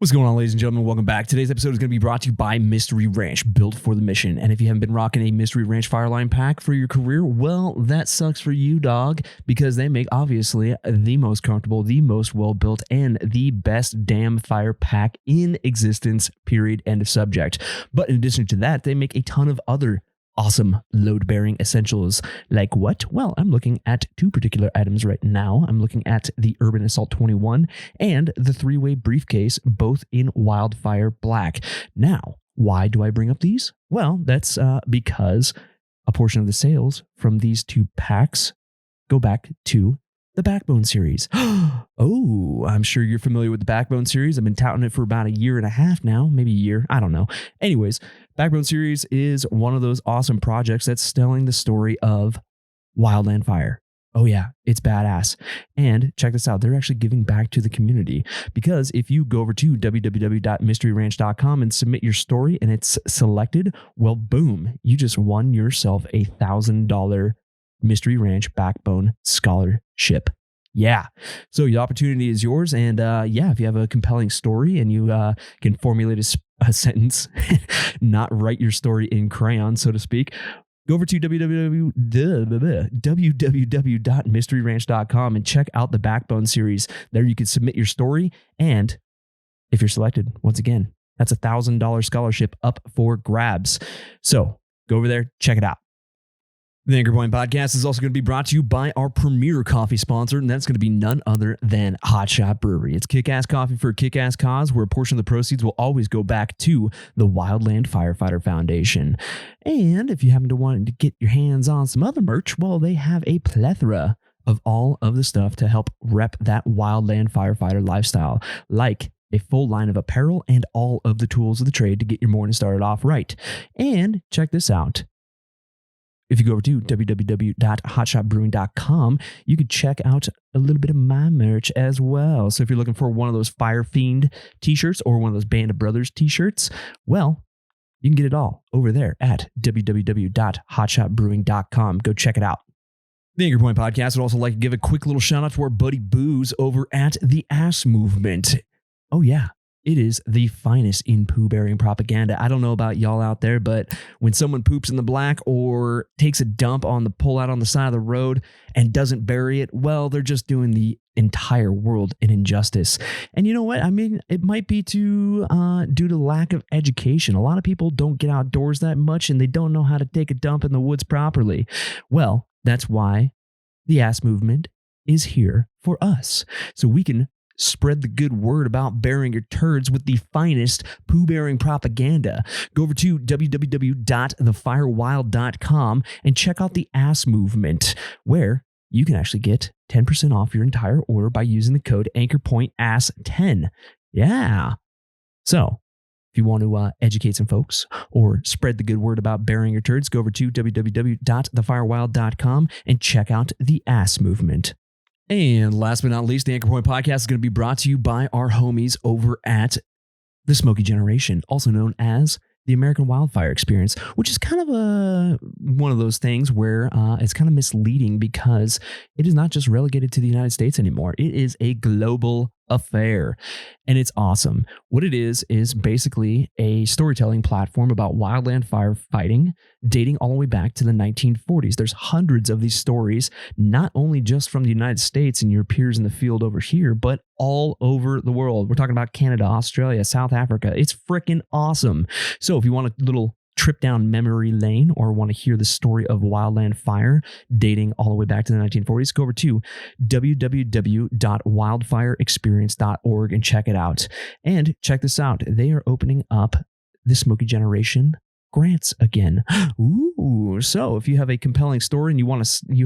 What's going on, ladies and gentlemen? Welcome back. Today's episode is going to be brought to you by Mystery Ranch, built for the mission. And if you haven't been rocking a Mystery Ranch Fireline pack for your career, well, that sucks for you, dog, because they make, obviously, the most comfortable, the most well-built, and the best damn fire pack in existence, period, end of subject. But in addition to that, they make a ton of other awesome load-bearing essentials. Like what? Well, I'm looking at two particular items right now. I'm looking at the Urban Assault 21 and the three-way briefcase, both in Wildfire Black. Now, why do I bring up these? Well, that's because a portion of the sales from these two packs go back to the Backbone series. Oh, I'm sure you're familiar with the Backbone series. I've been touting it for about a year and a half now, maybe a year. I don't know. Anyways, Backbone series is one of those awesome projects that's telling the story of Wildland Fire. Oh yeah, it's badass. And check this out. They're actually giving back to the community, because if you go over to www.mysteryranch.com and submit your story and it's selected, well, boom, you just won yourself a $1,000 Mystery Ranch Backbone Scholarship. Yeah. So the opportunity is yours. And if you have a compelling story and you can formulate a sentence, not write your story in crayon, so to speak, go over to www.mysteryranch.com and check out the Backbone series. There you can submit your story. And if you're selected, once again, that's a $1,000 scholarship up for grabs. So go over there, check it out. The Anchor Point Podcast is also going to be brought to you by our premier coffee sponsor, and that's going to be none other than Hot Shot Brewery. It's kick-ass coffee for a kick-ass cause, where a portion of the proceeds will always go back to the Wildland Firefighter Foundation. And if you happen to want to get your hands on some other merch, well, they have a plethora of all of the stuff to help rep that Wildland Firefighter lifestyle, like a full line of apparel and all of the tools of the trade to get your morning started off right. And check this out. If you go over to www.hotshotbrewing.com, you can check out a little bit of my merch as well. So if you're looking for one of those Fire Fiend t-shirts or one of those Band of Brothers t-shirts, well, you can get it all over there at www.hotshotbrewing.com. Go check it out. The Anchor Point Podcast would also like to give a quick little shout out to our buddy Booze over at the Ass Movement. Oh yeah. It is the finest in poo-bearing propaganda. I don't know about y'all out there, but when someone poops in the black or takes a dump on the pullout on the side of the road and doesn't bury it, well, they're just doing the entire world an injustice. And you know what? I mean, it might be due to lack of education. A lot of people don't get outdoors that much, and they don't know how to take a dump in the woods properly. Well, that's why the Ass Movement is here for us, so we can spread the good word about burying your turds with the finest poo-bearing propaganda. Go over to www.thefirewild.com and check out the Ass Movement, where you can actually get 10% off your entire order by using the code AnchorPointAss10. Yeah. So if you want to educate some folks or spread the good word about burying your turds, go over to www.thefirewild.com and check out the Ass Movement. And last but not least, the Anchor Point Podcast is going to be brought to you by our homies over at the Smoky Generation, also known as the American Wildfire Experience, which is kind of one of those things where it's kind of misleading, because it is not just relegated to the United States anymore. It is a global affair, and it's awesome. What it is basically a storytelling platform about wildland firefighting dating all the way back to the 1940s. There's hundreds of these stories, not only just from the United States and your peers in the field over here, but all over the world. We're talking about Canada, Australia, South Africa. It's freaking awesome. So if you want a little trip down memory lane or want to hear the story of wildland fire dating all the way back to the 1940s, go over to www.wildfireexperience.org and check it out. And check this out. They are opening up the Smoky Generation grants again. Ooh, so if you have a compelling story and you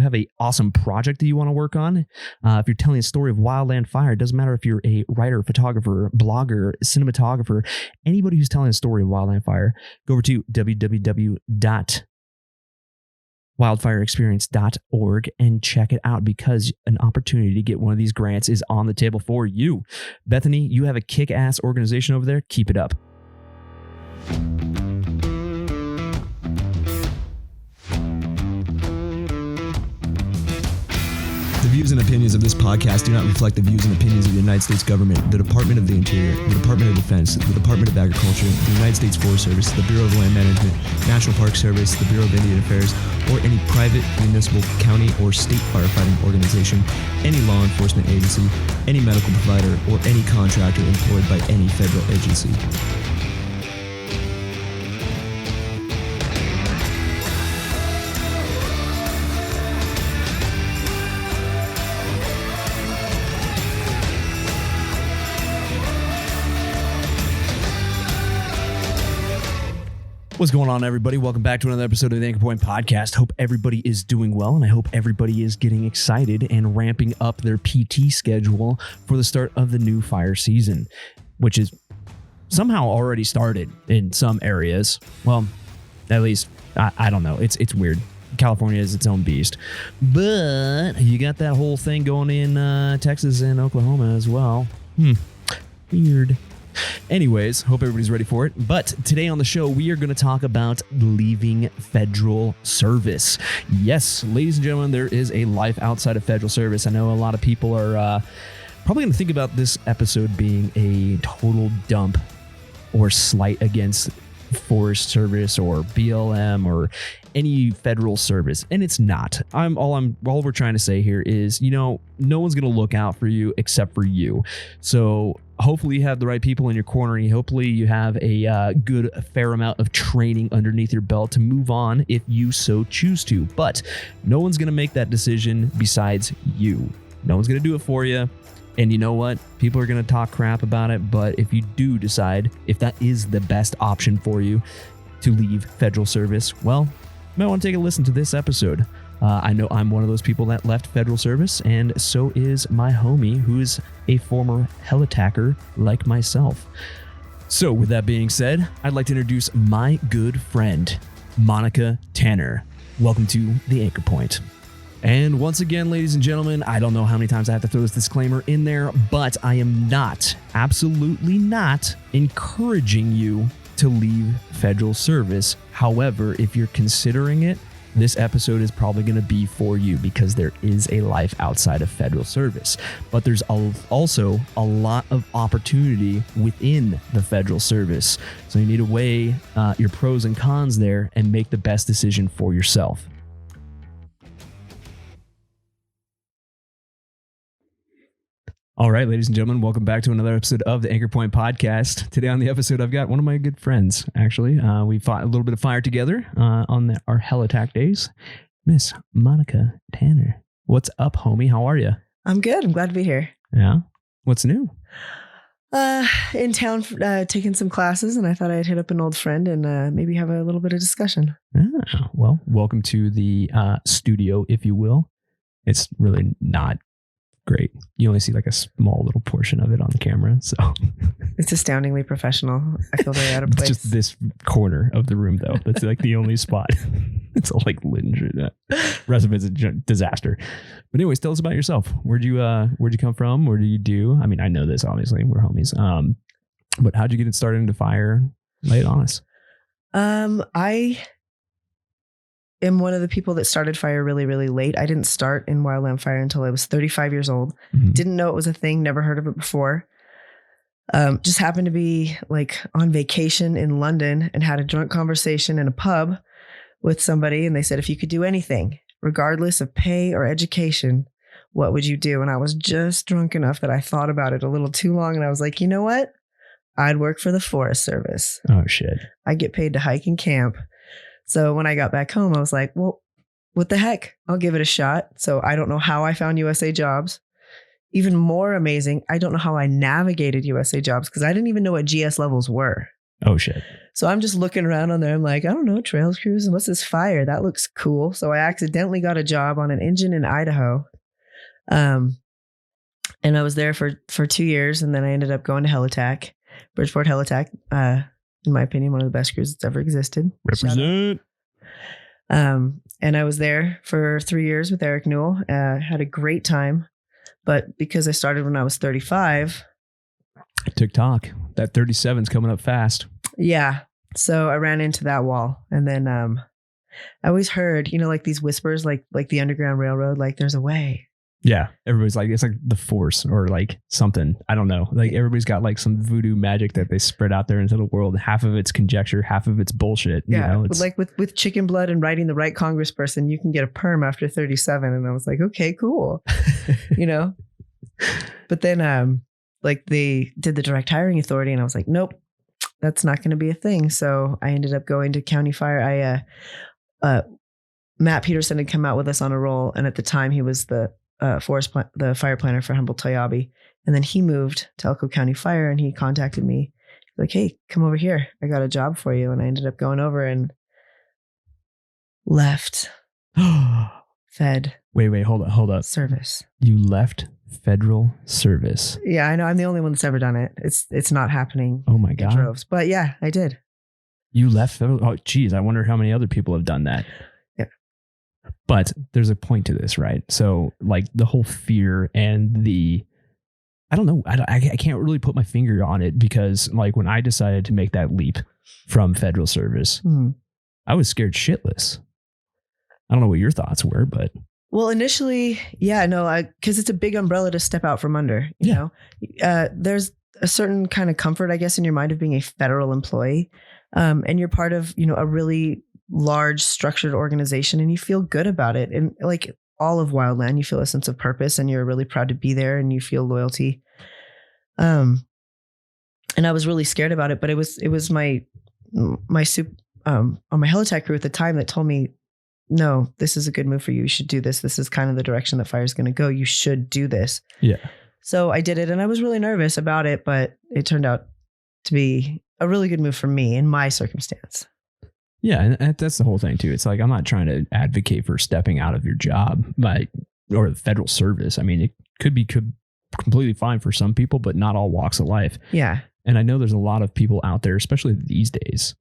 have a awesome project that you want to work on, if you're telling a story of wildland fire, it doesn't matter if you're a writer, photographer, blogger, cinematographer, anybody who's telling a story of wildland fire, go over to www.wildfireexperience.org and check it out, because an opportunity to get one of these grants is on the table for you. Bethany, you have a kick-ass organization over there. Keep it up. views and opinions of this podcast do not reflect the views and opinions of the United States government, the Department of the Interior, the Department of Defense, the Department of Agriculture, the United States Forest Service, the Bureau of Land Management, National Park Service, the Bureau of Indian Affairs, or any private, municipal, county, or state firefighting organization, any law enforcement agency, any medical provider, or any contractor employed by any federal agency. What's going on, everybody? Welcome back to another episode of the Anchor Point Podcast. Hope everybody is doing well, and I hope everybody is getting excited and ramping up their PT schedule for the start of the new fire season, which is somehow already started in some areas. Well, at least, I don't know. It's weird. California is its own beast. But you got that whole thing going in Texas and Oklahoma as well. Weird. Anyways, hope everybody's ready for it. But today on the show, we are going to talk about leaving federal service. Yes, ladies and gentlemen, there is a life outside of federal service. I know a lot of people are probably going to think about this episode being a total dump or slight against Forest Service or BLM or any federal service, and it's not. All we're trying to say here is, no one's going to look out for you except for you. So hopefully you have the right people in your corner, and hopefully you have a fair amount of training underneath your belt to move on if you so choose to. But no one's going to make that decision besides you. No one's going to do it for you. And you know what? People are going to talk crap about it. But if you do decide, if that is the best option for you to leave federal service, well, you might want to take a listen to this episode. I know I'm one of those people that left federal service, and so is my homie, who is a former helitacker like myself. So with that being said, I'd like to introduce my good friend, Monica Tanner. Welcome to the Anchor Point. And once again, ladies and gentlemen, I don't know how many times I have to throw this disclaimer in there, but I am absolutely not encouraging you to leave federal service. However, if you're considering it, this episode is probably going to be for you because there is a life outside of federal service. But there's also a lot of opportunity within the federal service. So you need to weigh your pros and cons there and make the best decision for yourself. All right, ladies and gentlemen, welcome back to another episode of the Anchor Point Podcast. Today on the episode, I've got one of my good friends, actually. We fought a little bit of fire together on our helitack days. Miss Monica Tanner. What's up, homie? How are you? I'm good. I'm glad to be here. Yeah? What's new? In town, taking some classes, and I thought I'd hit up an old friend and maybe have a little bit of discussion. Well, welcome to the studio, if you will. It's really not great. You only see like a small little portion of it on the camera, so it's astoundingly professional. I feel very out of place. It's just this corner of the room, though. That's like the only spot. It's all like lit and shit. The rest of it's a disaster. But anyways, tell us about yourself. Where'd you come from? What do you do? I mean, I know this, obviously. We're homies. But how'd you get it started into fire? Lay it on us. I am one of the people that started fire really, really late. I didn't start in wildland fire until I was 35 years old. Mm-hmm. Didn't know it was a thing. Never heard of it before. Just happened to be like on vacation in London and had a drunk conversation in a pub with somebody. And they said, if you could do anything, regardless of pay or education, what would you do? And I was just drunk enough that I thought about it a little too long. And I was like, you know what? I'd work for the Forest Service. Oh, shit. I get paid to hike and camp. So when I got back home, I was like, well, what the heck? I'll give it a shot. So I don't know how I found USA Jobs. Even more amazing, I don't know how I navigated USA Jobs because I didn't even know what GS levels were. Oh, shit. So I'm just looking around on there. I'm like, I don't know, trails crews. And what's this fire? That looks cool. So I accidentally got a job on an engine in Idaho. And I was there for 2 years. And then I ended up going to helitack, Bridgeport Helitack. In my opinion, one of the best crews that's ever existed. Represent. And I was there for 3 years with Eric Newell. Had a great time. But because I started when I was 35. TikTok. That 37's coming up fast. Yeah. So I ran into that wall. And then I always heard, like these whispers, like the Underground Railroad, like there's a way. Yeah. Everybody's like, it's like the Force or like something. I don't know. Like everybody's got like some voodoo magic that they spread out there into the world. Half of it's conjecture, half of it's bullshit. Yeah. You know, But like with chicken blood and writing the right congressperson, you can get a perm after 37. And I was like, okay, cool. You know? But then like they did the direct hiring authority and I was like, nope, that's not going to be a thing. So I ended up going to county fire. Matt Peterson had come out with us on a roll. And at the time he was the fire planner for Humboldt-Toyabe. And then he moved to Elko County Fire and he contacted me like, hey, come over here. I got a job for you. And I ended up going over and left Fed. Wait, hold up. Service. You left federal service. Yeah, I know. I'm the only one that's ever done it. It's not happening. Oh my in God. droves. But yeah, I did. You left federal. Oh, geez. I wonder how many other people have done that. But there's a point to this, right? So like the whole fear and I don't know. I can't really put my finger on it because like when I decided to make that leap from federal service, I was scared shitless. I don't know what your thoughts were, but. Well, initially, yeah, no, because it's a big umbrella to step out from under, you know, there's a certain kind of comfort, I guess, in your mind of being a federal employee. And you're part of, you know, a really large structured organization and you feel good about it. And like all of Wildland, you feel a sense of purpose and you're really proud to be there and you feel loyalty. And I was really scared about it, but it was my on my helitack crew at the time that told me, no, this is a good move for you. You should do this. This is kind of the direction that fire is going to go. You should do this. Yeah. So I did it and I was really nervous about it, but it turned out to be a really good move for me in my circumstance. Yeah, and that's the whole thing too. It's like I'm not trying to advocate for stepping out of your job or the federal service. I mean, it could be completely fine for some people, but not all walks of life. Yeah. And I know there's a lot of people out there, especially these days.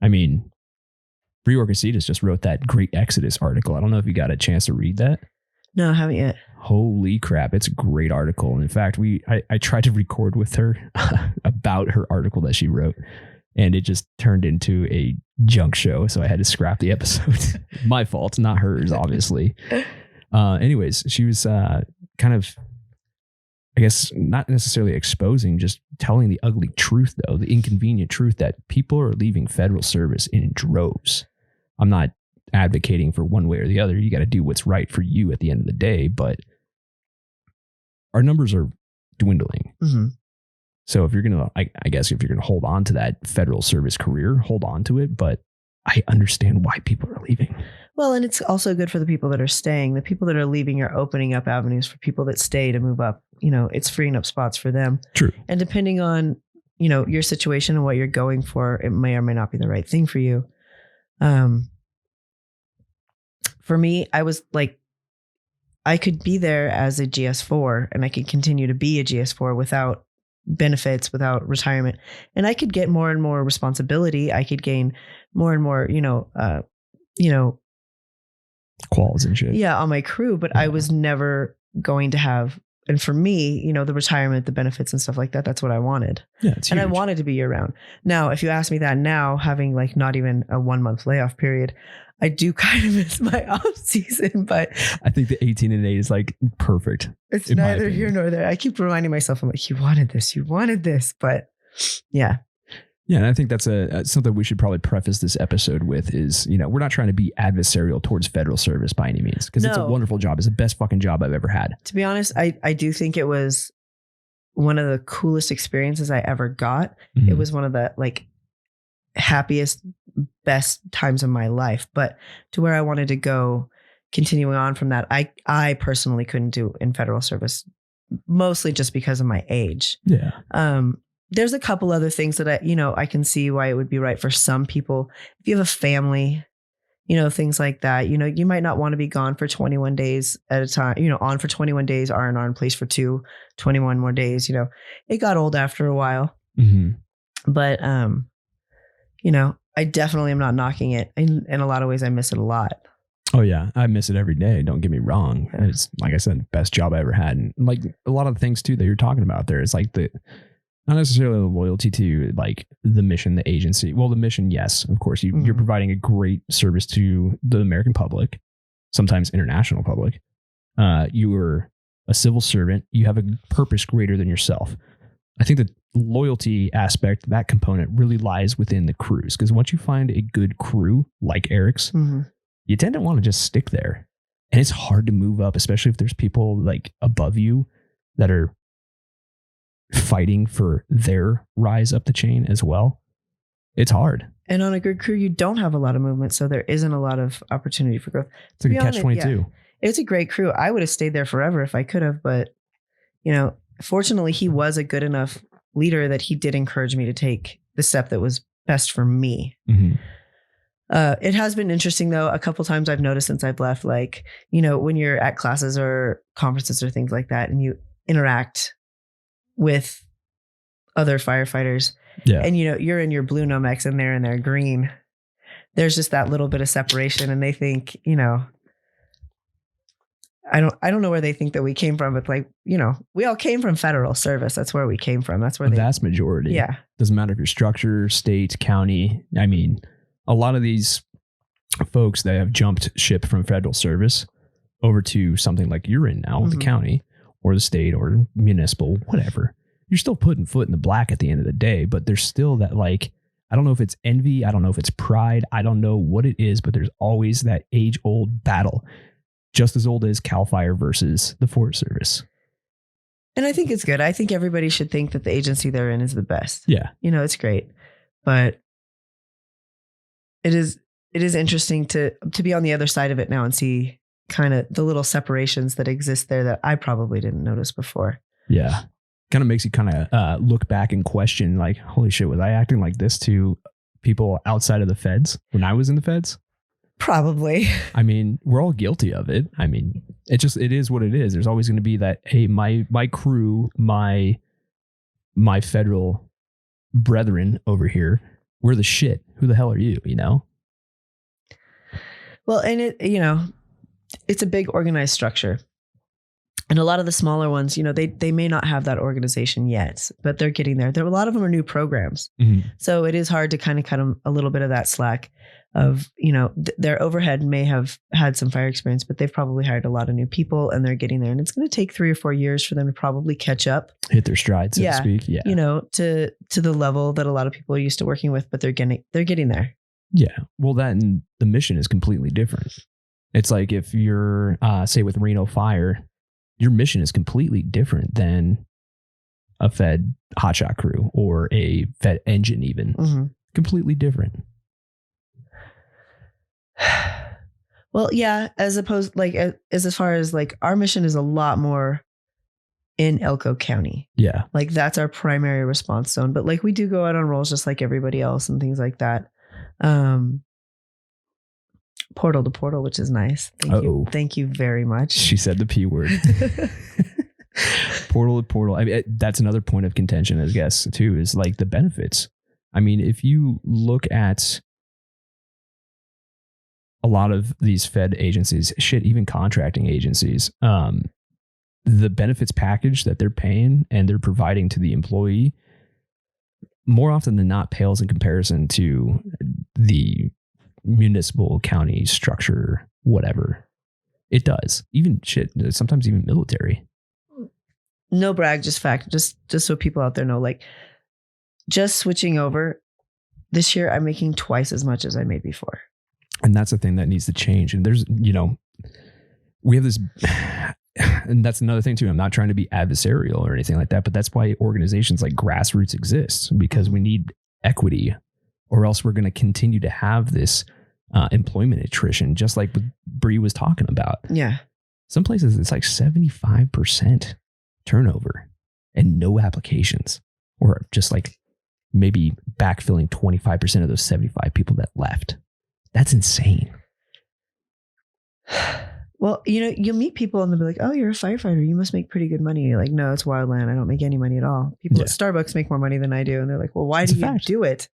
I mean, Reorganizadas just wrote that great Exodus article. I don't know if you got a chance to read that. No, I haven't yet. Holy crap. It's a great article. And in fact, I tried to record with her about her article that she wrote. And it just turned into a junk show. So I had to scrap the episode. My fault, not hers, obviously. Anyways, she was kind of, I guess, not necessarily exposing, just telling the ugly truth, though, the inconvenient truth that people are leaving federal service in droves. I'm not advocating for one way or the other. You got to do what's right for you at the end of the day. But our numbers are dwindling. Mm-hmm. So if you're going to, I guess if you're going to hold on to that federal service career, hold on to it. But I understand why people are leaving. Well, and it's also good for the people that are staying. The people that are leaving are opening up avenues for people that stay to move up. You know, it's freeing up spots for them. True. And depending on, you know, your situation and what you're going for, it may or may not be the right thing for you. For me, I was like, I could be there as a GS4 and I could continue to be a GS4 without benefits, without retirement. And I could get more and more responsibility. I could gain more and more, quals and shit. Yeah, on my crew, but I was never going to have, and for me, you know, the retirement, the benefits and stuff like that, that's what I wanted. Yeah, it's and huge. I wanted to be year round. Now, if you ask me that now, having like not even a 1 month layoff period, I do kind of miss my off season, but I think the 18 and 8 is like perfect. It's neither here nor there. I keep reminding myself, I'm like, you wanted this, but yeah. Yeah, and I think that's something we should probably preface this episode with is, you know, we're not trying to be adversarial towards federal service by any means, because it's a wonderful job. It's the best fucking job I've ever had. To be honest, I do think it was one of the coolest experiences I ever got. Mm-hmm. It was one of the like happiest, best times of my life. But to where I wanted to go, continuing on from that, I personally couldn't do in federal service, mostly just because of my age. Yeah. There's a couple other things that I can see why it would be right for some people. If you have a family, you know, things like that, you know, you might not want to be gone for 21 days at a time, you know, on for 21 days, R&R in place for 21 more days. You know, it got old after a while, mm-hmm. But, you know, I definitely am not knocking it. In a lot of ways, I miss it a lot. Oh yeah. I miss it every day. Don't get me wrong. Yeah. It's like I said, best job I ever had. And like a lot of the things too, that you're talking about there, it's like not necessarily the loyalty to like the mission, the agency. Well, the mission, yes, of course, you're providing a great service to the American public, sometimes international public. You are a civil servant, you have a purpose greater than yourself. I think the loyalty aspect, that component really lies within the crews. Because once you find a good crew like Eric's, you tend to want to just stick there. And it's hard to move up, especially if there's people like above you that are fighting for their rise up the chain as well. It's hard. And on a good crew, you don't have a lot of movement. So there isn't a lot of opportunity for growth. It's like a catch-22. Yeah, it's a great crew. I would have stayed there forever if I could have. But, you know, fortunately, he was a good enough leader that he did encourage me to take the step that was best for me. It has been interesting, though. A couple times I've noticed since I've left, like, you know, when you're at classes or conferences or things like that and you interact with other firefighters and, you know, you're in your blue Nomex and they're in their green. There's just that little bit of separation and they think, you know, I don't know where they think that we came from, but like, you know, we all came from federal service. That's where we came from. That's where the vast majority. Yeah. Doesn't matter if you're structure, state, county. I mean, a lot of these folks that have jumped ship from federal service over to something like you're in now, the county or the state or municipal, whatever, you're still putting foot in the black at the end of the day. But there's still that, like, I don't know if it's envy. I don't know if it's pride. I don't know what it is, but there's always that age old battle, just as old as CAL FIRE versus the Forest Service. And I think it's good. I think everybody should think that the agency they're in is the best. Yeah. You know, it's great, but it is interesting to be on the other side of it now and see kind of the little separations that exist there that I probably didn't notice before. Yeah. Kind of makes you kind of look back and question, like, holy shit, was I acting like this to people outside of the feds when I was in the feds? Probably. I mean, we're all guilty of it. I mean, it is what it is. There's always going to be that, hey, my crew, my federal brethren over here, we're the shit. Who the hell are you? You know? Well, and it, you know, it's a big organized structure. And a lot of the smaller ones, you know, they may not have that organization yet, but they're getting there. A lot of them are new programs. So it is hard to kind of cut them a little bit of that slack of, you know, their overhead may have had some fire experience, but they've probably hired a lot of new people and they're getting there. And it's going to take 3 or 4 years for them to probably catch up. Hit their stride, so to speak. Yeah. You know, to the level that a lot of people are used to working with, but they're getting there. Yeah. Well, that and the mission is completely different. It's like if you're, say with Reno Fire, your mission is completely different than a Fed hotshot crew or a Fed engine even. Completely different. Well, yeah, as opposed, like, as far as like our mission is a lot more in Elko County. Yeah. Like that's our primary response zone. But like we do go out on rolls just like everybody else and things like that. Portal to portal, which is nice. Thank you very much. She said the P word. Portal to portal. I mean, that's another point of contention, I guess, too, is like the benefits. I mean, if you look at a lot of these Fed agencies, even contracting agencies, the benefits package that they're paying and they're providing to the employee more often than not pales in comparison to the municipal, county structure, whatever. It does. Even sometimes even military. No brag, just fact. Just so people out there know, like, just switching over this year, I'm making twice as much as I made before. And that's the thing that needs to change. And there's, you know, we have this, and that's another thing too. I'm not trying to be adversarial or anything like that, but that's why organizations like Grassroots exist, because we need equity, or else we're going to continue to have this employment attrition, just like what Bree was talking about. Yeah. Some places it's like 75% turnover and no applications, or just like maybe backfilling 25% of those 75 people that left. That's insane. Well, you know, you'll meet people and they'll be like, oh, you're a firefighter. You must make pretty good money. You're like, no, it's wildland. I don't make any money at all. People at Starbucks make more money than I do. And they're like, well, why do you do it?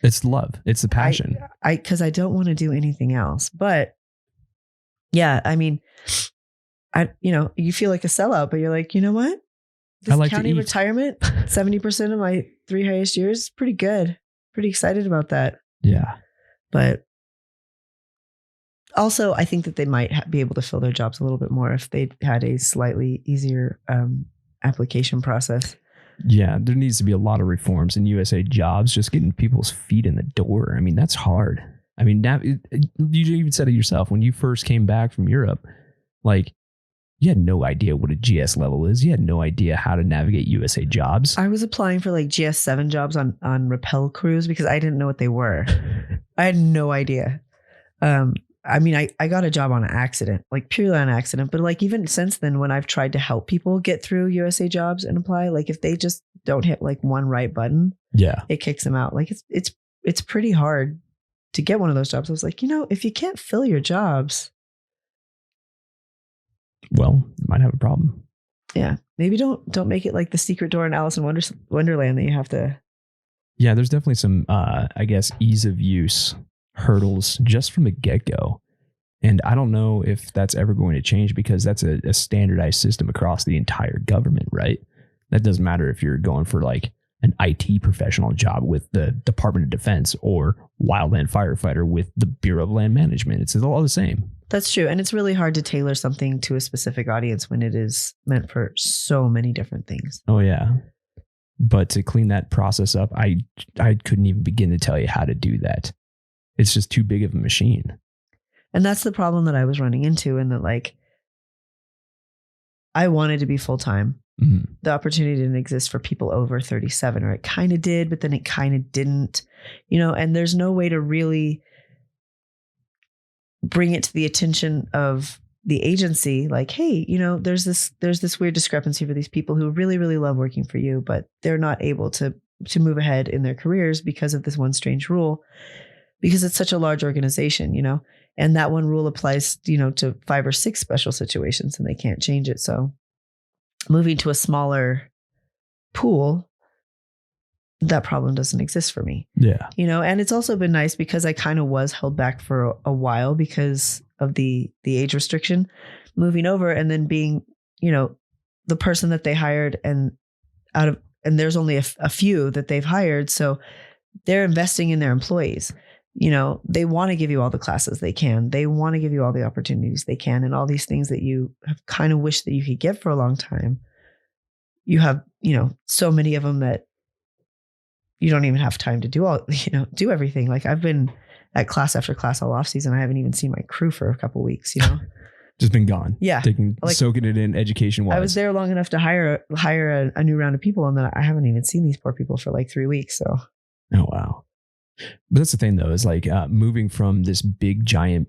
It's love. It's the passion. Because I don't want to do anything else. But yeah, I mean, you feel like a sellout, but you're like, you know what? This county retirement, 70% of my 3 highest years is pretty good. Pretty excited about that. Yeah. But Also, I think that they might be able to fill their jobs a little bit more if they had a slightly easier application process. Yeah, there needs to be a lot of reforms in USA jobs, just getting people's feet in the door. I mean, that's hard. I mean, you even said it yourself when you first came back from Europe, like you had no idea what a GS level is. You had no idea how to navigate USA jobs. I was applying for like GS7 jobs on rappel crews because I didn't know what they were. I had no idea. I mean, I got a job on an accident, like purely on accident. But like even since then, when I've tried to help people get through USA jobs and apply, like if they just don't hit like one right button, yeah, it kicks them out. Like it's pretty hard to get one of those jobs. I was like, if you can't fill your jobs, well, you might have a problem. Yeah, maybe don't make it like the secret door in Alice in Wonderland that you have to. Yeah, there's definitely some, I guess, ease of use hurdles just from the get-go. And I don't know if that's ever going to change because that's a standardized system across the entire government, right? That doesn't matter if you're going for like an IT professional job with the Department of Defense or wildland firefighter with the Bureau of Land Management. It's all the same. That's true. And it's really hard to tailor something to a specific audience when it is meant for so many different things. Oh, yeah. But to clean that process up, I couldn't even begin to tell you how to do that. It's just too big of a machine. And that's the problem that I was running into, and that like I wanted to be full time. Mm-hmm. The opportunity didn't exist for people over 37, or it kind of did, but then it kind of didn't, and there's no way to really bring it to the attention of the agency. Like, hey, there's this weird discrepancy for these people who really, really love working for you, but they're not able to move ahead in their careers because of this one strange rule, because it's such a large organization, and that one rule applies, to 5 or 6 special situations and they can't change it. So moving to a smaller pool, that problem doesn't exist for me. Yeah. And it's also been nice because I kind of was held back for a while because of the age restriction, moving over and then being, the person that they hired, and there's only a few that they've hired. So they're investing in their employees. They want to give you all the classes they can. They want to give you all the opportunities they can, and all these things that you have kind of wished that you could get for a long time. You have, so many of them that you don't even have time to do everything. Like I've been at class after class all off season. I haven't even seen my crew for a couple weeks, Just been gone. Yeah. Soaking it in education wise. I was there long enough to hire a new round of people, and then I haven't even seen these poor people for like 3 weeks. So. Oh, wow. But that's the thing, though, is like moving from this big, giant,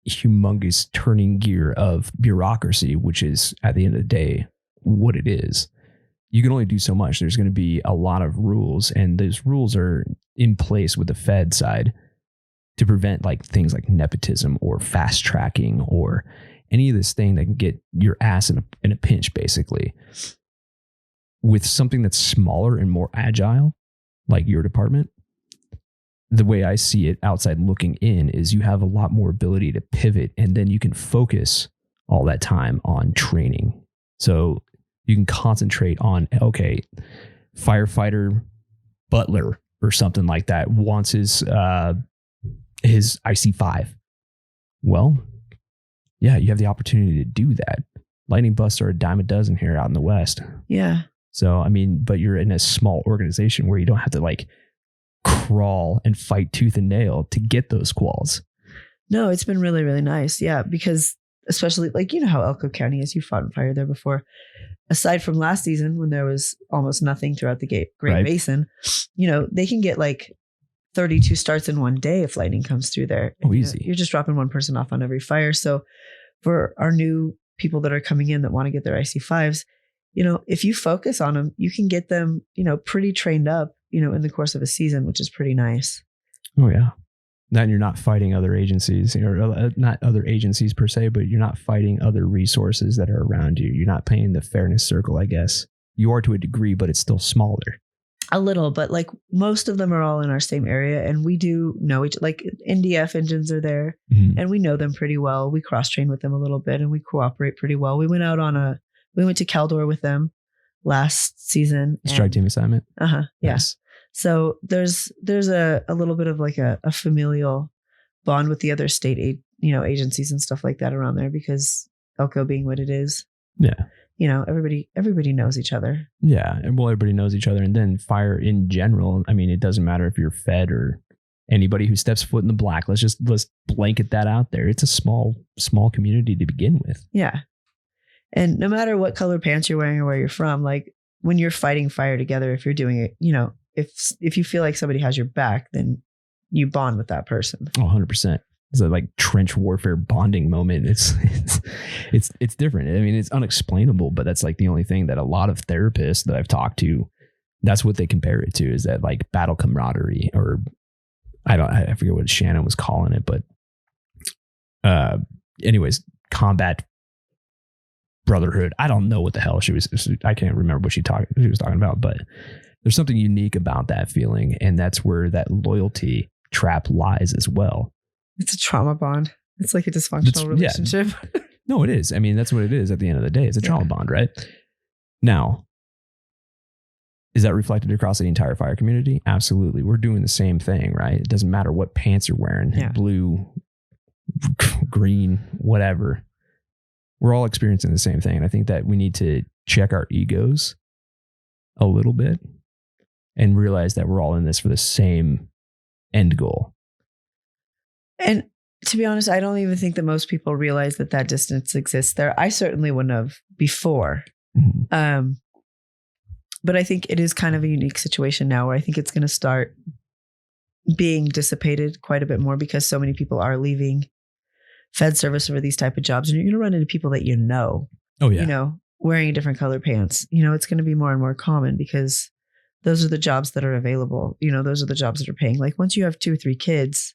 humongous turning gear of bureaucracy, which is at the end of the day what it is. You can only do so much. There's going to be a lot of rules, and those rules are in place with the Fed side to prevent like things like nepotism or fast tracking or any of this thing that can get your ass in a pinch, basically. With something that's smaller and more agile, like your department, the way I see it outside looking in is you have a lot more ability to pivot, and then you can focus all that time on training. So you can concentrate on, okay, firefighter Butler or something like that wants his IC5. Well, yeah, you have the opportunity to do that. Lightning busts are a dime a dozen here out in the West. Yeah. So, I mean, but you're in a small organization where you don't have to like crawl and fight tooth and nail to get those quals. No, it's been really, really nice. Yeah, because especially like, how Elko County is, you fought in fire there before. Aside from last season when there was almost nothing throughout the Great Basin, they can get like 32 starts in one day if lightning comes through there. Oh, easy. You're just dropping one person off on every fire. So for our new people that are coming in that want to get their IC5s, if you focus on them, you can get them, pretty trained up, in the course of a season, which is pretty nice. Oh, yeah. Then you're not fighting other agencies, or not other agencies per se, but you're not fighting other resources that are around you. You're not playing the fairness circle, I guess. You are to a degree, but it's still smaller. A little, but like most of them are all in our same area, and we do know each, like NDF engines are there, and we know them pretty well. We cross train with them a little bit, and we cooperate pretty well. We went to Caldor with them last season. Strike team assignment. Yeah. Yes. So there's a little bit of like a familial bond with the other state agencies and stuff like that around there, because Elko being what it is. Yeah. Everybody knows each other. Yeah. And well, everybody knows each other. And then fire in general. I mean, it doesn't matter if you're Fed or anybody who steps foot in the black. Let's blanket that out there. It's a small community to begin with. Yeah. And no matter what color pants you're wearing or where you're from, like when you're fighting fire together, if you're doing it, if you feel like somebody has your back, then you bond with that person. Oh, 100%. It's a like trench warfare bonding moment. It's different. I mean, it's unexplainable, but that's like the only thing that a lot of therapists that I've talked to, that's what they compare it to, is that like battle camaraderie, or I forget what Shannon was calling it, but anyways, combat brotherhood. I don't know what the hell I can't remember what she was talking about, but there's something unique about that feeling. And that's where that loyalty trap lies as well. It's a trauma bond. It's like a dysfunctional relationship. Yeah. No, it is. I mean, that's what it is at the end of the day. It's a trauma bond, right? Now, is that reflected across the entire fire community? Absolutely. We're doing the same thing, right? It doesn't matter what pants you're wearing, blue, green, whatever. We're all experiencing the same thing. And I think that we need to check our egos a little bit and realize that we're all in this for the same end goal. And to be honest, I don't even think that most people realize that distance exists there. I certainly wouldn't have before. Mm-hmm. But I think it is kind of a unique situation now where I think it's going to start being dissipated quite a bit more, because so many people are leaving Fed service for these type of jobs, and you're going to run into people that oh yeah, wearing different color pants. It's going to be more and more common, because those are the jobs that are available. Those are the jobs that are paying. Like once you have 2 or 3 kids,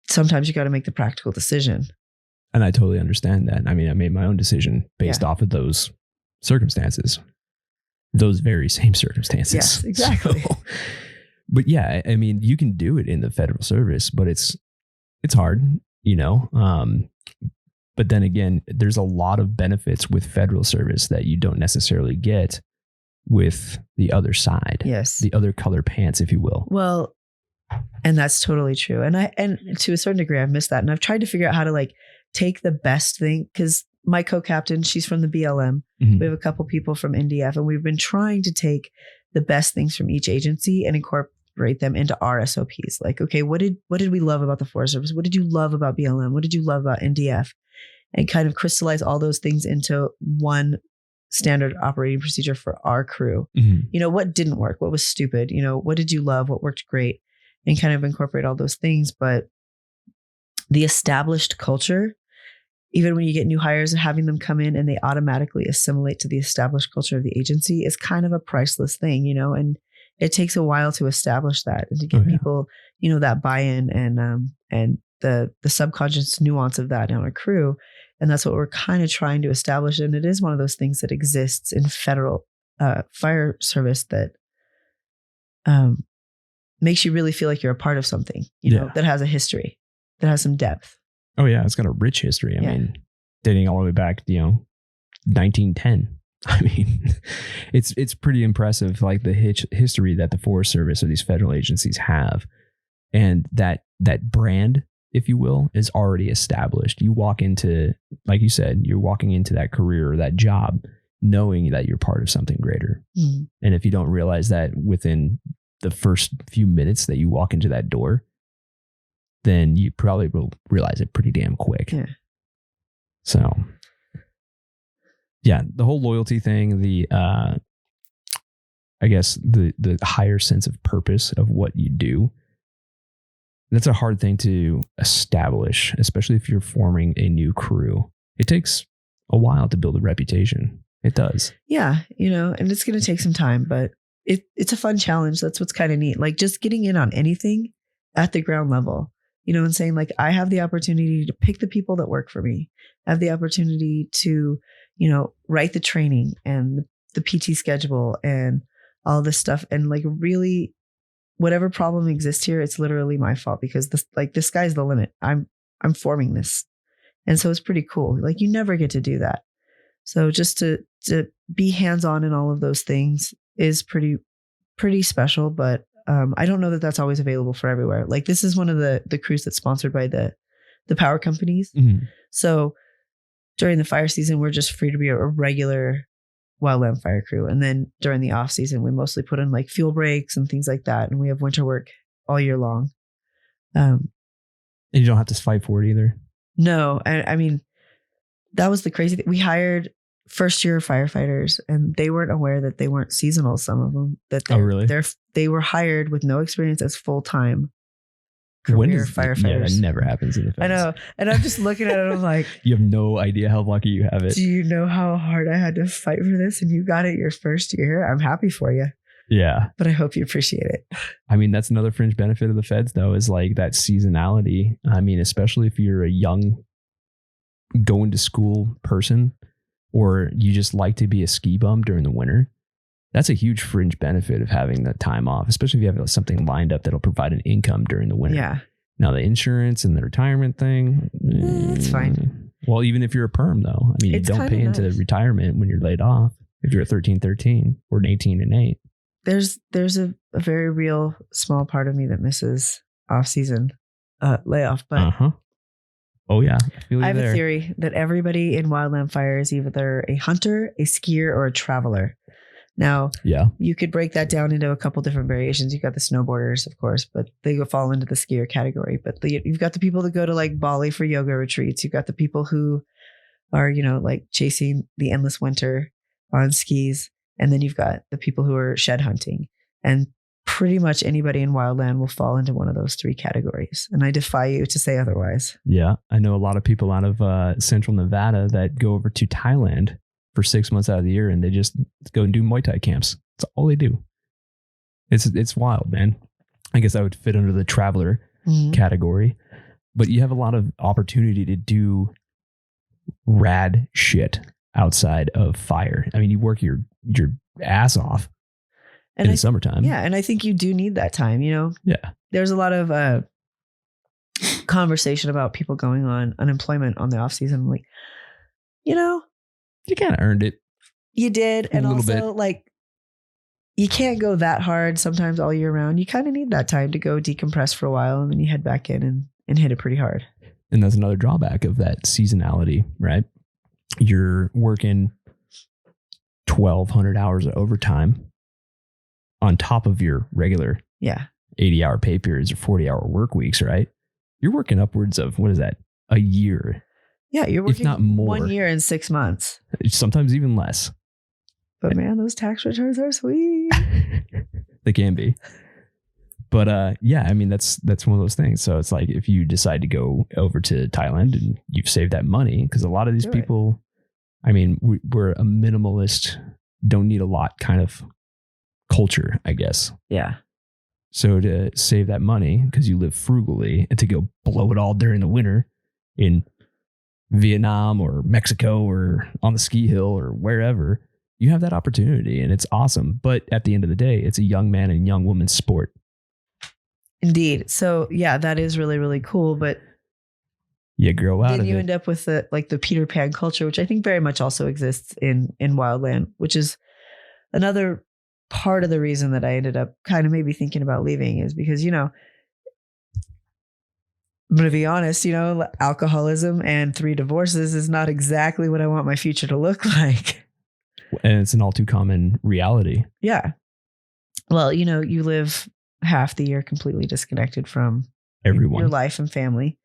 sometimes you got to make the practical decision. And I totally understand that. I mean, I made my own decision based off of those circumstances, those very same circumstances. Yes, exactly. But yeah, I mean, you can do it in the federal service, but it's hard, but then again, there's a lot of benefits with federal service that you don't necessarily get with the other side. Yes. The other color pants, if you will. Well, and that's totally true. And to a certain degree, I've missed that. And I've tried to figure out how to like take the best thing, because my co-captain, she's from the BLM. Mm-hmm. We have a couple people from NDF, and we've been trying to take the best things from each agency and incorporate them into our SOPs. Like, okay, what did we love about the Forest Service? What did you love about BLM? What did you love about NDF? And kind of crystallize all those things into one standard operating procedure for our crew. Mm-hmm. What didn't work? What was stupid? What did you love? What worked great? And kind of incorporate all those things. But the established culture, even when you get new hires and having them come in and they automatically assimilate to the established culture of the agency, is kind of a priceless thing, and it takes a while to establish that and to get people, that buy-in and the subconscious nuance of that on a crew. And that's what we're kind of trying to establish. And it is one of those things that exists in federal fire service that makes you really feel like you're a part of something, that has a history, that has some depth. Oh yeah. It's got a rich history. I mean, dating all the way back, 1910. I mean, it's pretty impressive, like the history that the Forest Service or these federal agencies have. And that brand, if you will, is already established. You walk into, like you said, you're walking into that career or that job knowing that you're part of something greater. Mm-hmm. And if you don't realize that within the first few minutes that you walk into that door, then you probably will realize it pretty damn quick. Yeah. So, yeah, the whole loyalty thing, I guess the higher sense of purpose of what you do, that's a hard thing to establish, especially if you're forming a new crew. It takes a while to build a reputation. It does. Yeah, and it's going to take some time, but it's a fun challenge. That's what's kind of neat. Like just getting in on anything at the ground level, and saying like, I have the opportunity to pick the people that work for me. I have the opportunity to, write the training and the PT schedule and all this stuff. And like really whatever problem exists here, it's literally my fault, because the sky's the limit. I'm forming this. And so it's pretty cool. Like you never get to do that. So just to be hands-on in all of those things is pretty special. But I don't know that that's always available for everywhere. Like this is one of the crews that's sponsored by the power companies. Mm-hmm. So during the fire season, we're just free to be a regular wildland fire crew. And then during the off season, we mostly put in like fuel breaks and things like that. And we have winter work all year long. And you don't have to fight for it either. No, I mean, that was the crazy thing. We hired first year firefighters and they weren't aware that they weren't seasonal. Some of them really? They were hired with no experience as full-time When career does firefighters. Yeah, that never happens in the defense. I know. And I'm just looking at it. I'm like, you have no idea how lucky you have it. do you know how hard I had to fight for this? And you got it your first year. I'm happy for you, Yeah. but I hope you appreciate it. I mean, that's another fringe benefit of the feds, though, is like that seasonality. I mean, especially if you're a young going to school person or you just like to be a ski bum during the winter. That's a huge fringe benefit of having that time off, especially if you have something lined up that'll provide an income during the winter. Yeah. Now, the insurance and the retirement thing. It's fine. Well, even if you're a perm, though. I mean, It's you don't kinda pay into nice. retirement when you're laid off. If you're a 13-13 or an 18-8. There's a very real small part of me that misses off-season layoff, but Oh, yeah. I feel you I have there. a theory that everybody in wildland fire is either a hunter, a skier, or a traveler. Now, Yeah. you could break that down into a couple different variations. You've got the snowboarders, of course, but they fall into the skier category. But you've got the people that go to like Bali for yoga retreats. You've got the people who are, like chasing the endless winter on skis. And then you've got the people who are shed hunting. And pretty much anybody in wildland will fall into one of those three categories. And I defy you to say otherwise. Yeah. I know a lot of people out of central Nevada that go over to Thailand for 6 months out of the year and they just go and do Muay Thai camps. That's all they do. It's wild, man. I guess I would fit under the traveler category, but you have a lot of opportunity to do rad shit outside of fire. I mean, you work your ass off in the summertime. Yeah. And I think you do need that time, Yeah. There's a lot of conversation about people going on unemployment on the off season. I'm like, You kind of earned it. you did. And A little also like, you can't go that hard sometimes all year round. You kind of need that time to go decompress for a while and then you head back in and hit it pretty hard. And that's another drawback of that seasonality, right? You're working 1,200 hours of overtime on top of your regular 80-hour pay periods or 40-hour work weeks, right? You're working upwards of, what is that, a year? Yeah, you're working if not more. 1 year and 6 months. Sometimes even less. But man, those tax returns are sweet. They can be. But yeah, I mean, that's one of those things. So it's like if you decide to go over to Thailand and you've saved that money, because a lot of these people, I mean, we're a minimalist, don't need a lot kind of culture, I guess. Yeah. So to save that money, because you live frugally, and to go blow it all during the winter in Vietnam or Mexico or on the ski hill or wherever, you have that opportunity and it's awesome. But at the end of the day, it's a young man and young woman's sport. Indeed. So yeah, that is really, really cool. But you grow out then of you it. end up with the Peter Pan culture, which I think very much also exists in wildland, which is another part of the reason that I ended up kind of maybe thinking about leaving is because, I'm going to be honest, alcoholism and 3 divorces is not exactly what I want my future to look like. And it's an all too common reality. Yeah. Well, you live half the year completely disconnected from Everyone. your life and family.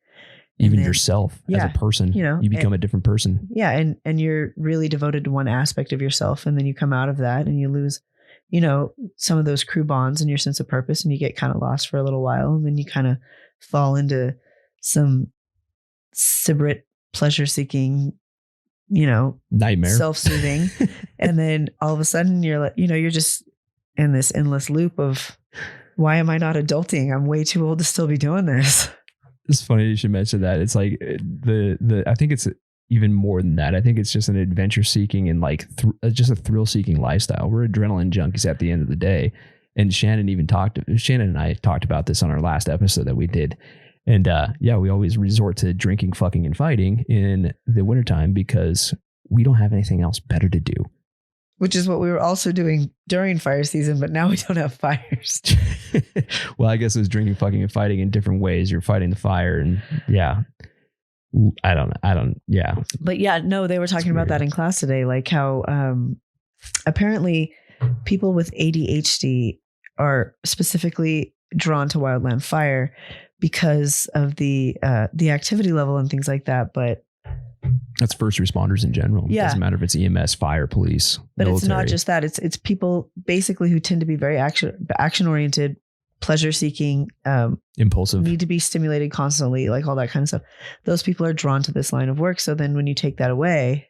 Even then, yourself as a person. You become a different person. Yeah. And you're really devoted to one aspect of yourself. And then you come out of that and you lose, some of those crew bonds and your sense of purpose and you get kind of lost for a little while. And then you kind of fall into some Sybarite pleasure seeking, nightmare, self-soothing. And then all of a sudden you're like, you're just in this endless loop of why am I not adulting? I'm way too old to still be doing this. It's funny you should mention that. It's like I think it's even more than that. I think it's just an adventure seeking and like just a thrill seeking lifestyle. We're adrenaline junkies at the end of the day. And Shannon and I talked about this on our last episode that we did. And we always resort to drinking, fucking, and fighting in the wintertime because we don't have anything else better to do. which is what we were also doing during fire season, but now we don't have fires. Well, I guess it was drinking, fucking, and fighting in different ways. You're fighting the fire, and yeah. I don't, yeah. But yeah, no, they were talking about that in class today, like how apparently people with ADHD are specifically drawn to wildland fire because of the activity level and things like that. But that's first responders in general. Yeah. It doesn't matter if it's EMS, fire, police, but military. It's not just that. It's people basically who tend to be very action oriented, pleasure seeking, impulsive, need to be stimulated constantly, like all that kind of stuff. Those people are drawn to this line of work. So then when you take that away,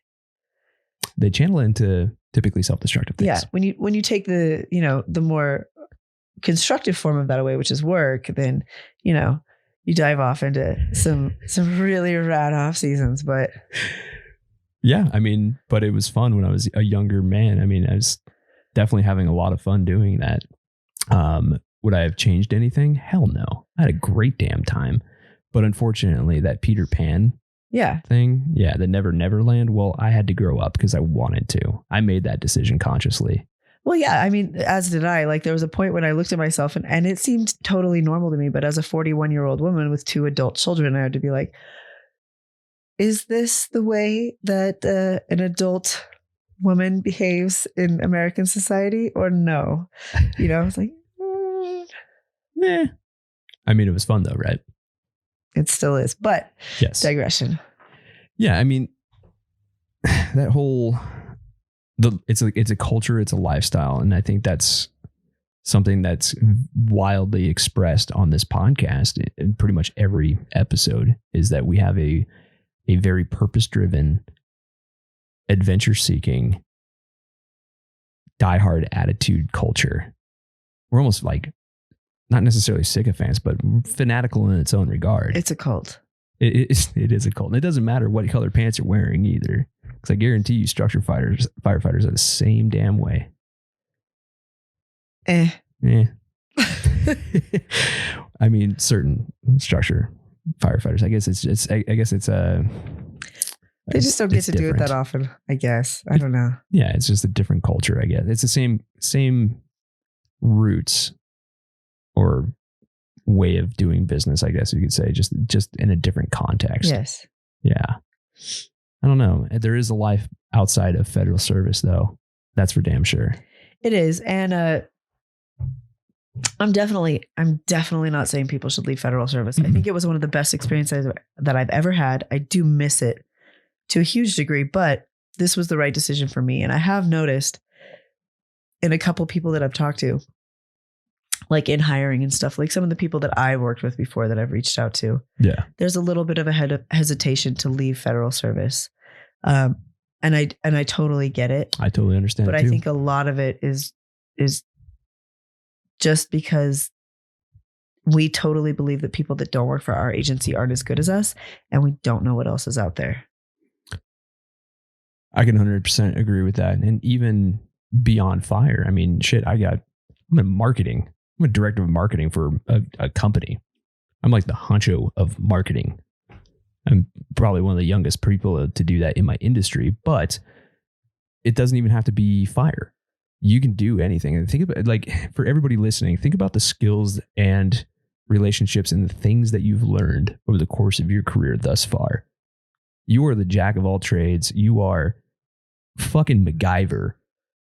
they channel into typically self-destructive things. Yeah. When you take the, the more constructive form of that away, which is work, then, you dive off into some really rad off seasons. But yeah, I mean, but it was fun when I was a younger man. I mean, I was definitely having a lot of fun doing that. Would I have changed anything? Hell no. I had a great damn time. But unfortunately, that Peter Pan thing, the Never Land, well, I had to grow up because I wanted to. I made that decision consciously. Well, yeah, I mean, as did I. Like, there was a point when I looked at myself and it seemed totally normal to me. But as a 41-year-old woman with 2 adult children, I had to be like, is this the way that an adult woman behaves in American society or no? I was like, eh. I mean, it was fun though, right? It still is, but yes. Digression. Yeah, I mean, that whole it's a culture, it's a lifestyle, and I think that's something that's wildly expressed on this podcast in pretty much every episode, is that we have a very purpose-driven, adventure-seeking, diehard attitude culture. We're almost like not necessarily sycophants, but fanatical in its own regard. It's a cult. It is a cult. And it doesn't matter what color pants you're wearing either. Because I guarantee you structured firefighters are the same damn way. Eh. I mean, certain structure firefighters. I guess it's they just don't get to do it that often, I guess. I don't know. Yeah, it's just a different culture, I guess. It's the same roots or way of doing business, I guess you could say, just in a different context. Yes. Yeah. I don't know. There is a life outside of federal service, though. That's for damn sure. It is. And I'm definitely not saying people should leave federal service. Mm-hmm. I think it was one of the best experiences that I've ever had. I do miss it to a huge degree, but this was the right decision for me. And I have noticed in a couple people that I've talked to, like in hiring and stuff, like some of the people that I've worked with before that I've reached out to, there's a little bit of a hesitation to leave federal service. And I totally get it. I totally understand. But I think a lot of it is just because we totally believe that people that don't work for our agency aren't as good as us, and we don't know what else is out there. I can 100% agree with that. And even beyond fire, I mean, shit, I'm in marketing. I'm a director of marketing for a company. I'm like the honcho of marketing. I'm probably one of the youngest people to do that in my industry, but it doesn't even have to be fire. You can do anything. And think about, like, for everybody listening, think about the skills and relationships and the things that you've learned over the course of your career thus far. You are the jack of all trades. You are fucking MacGyver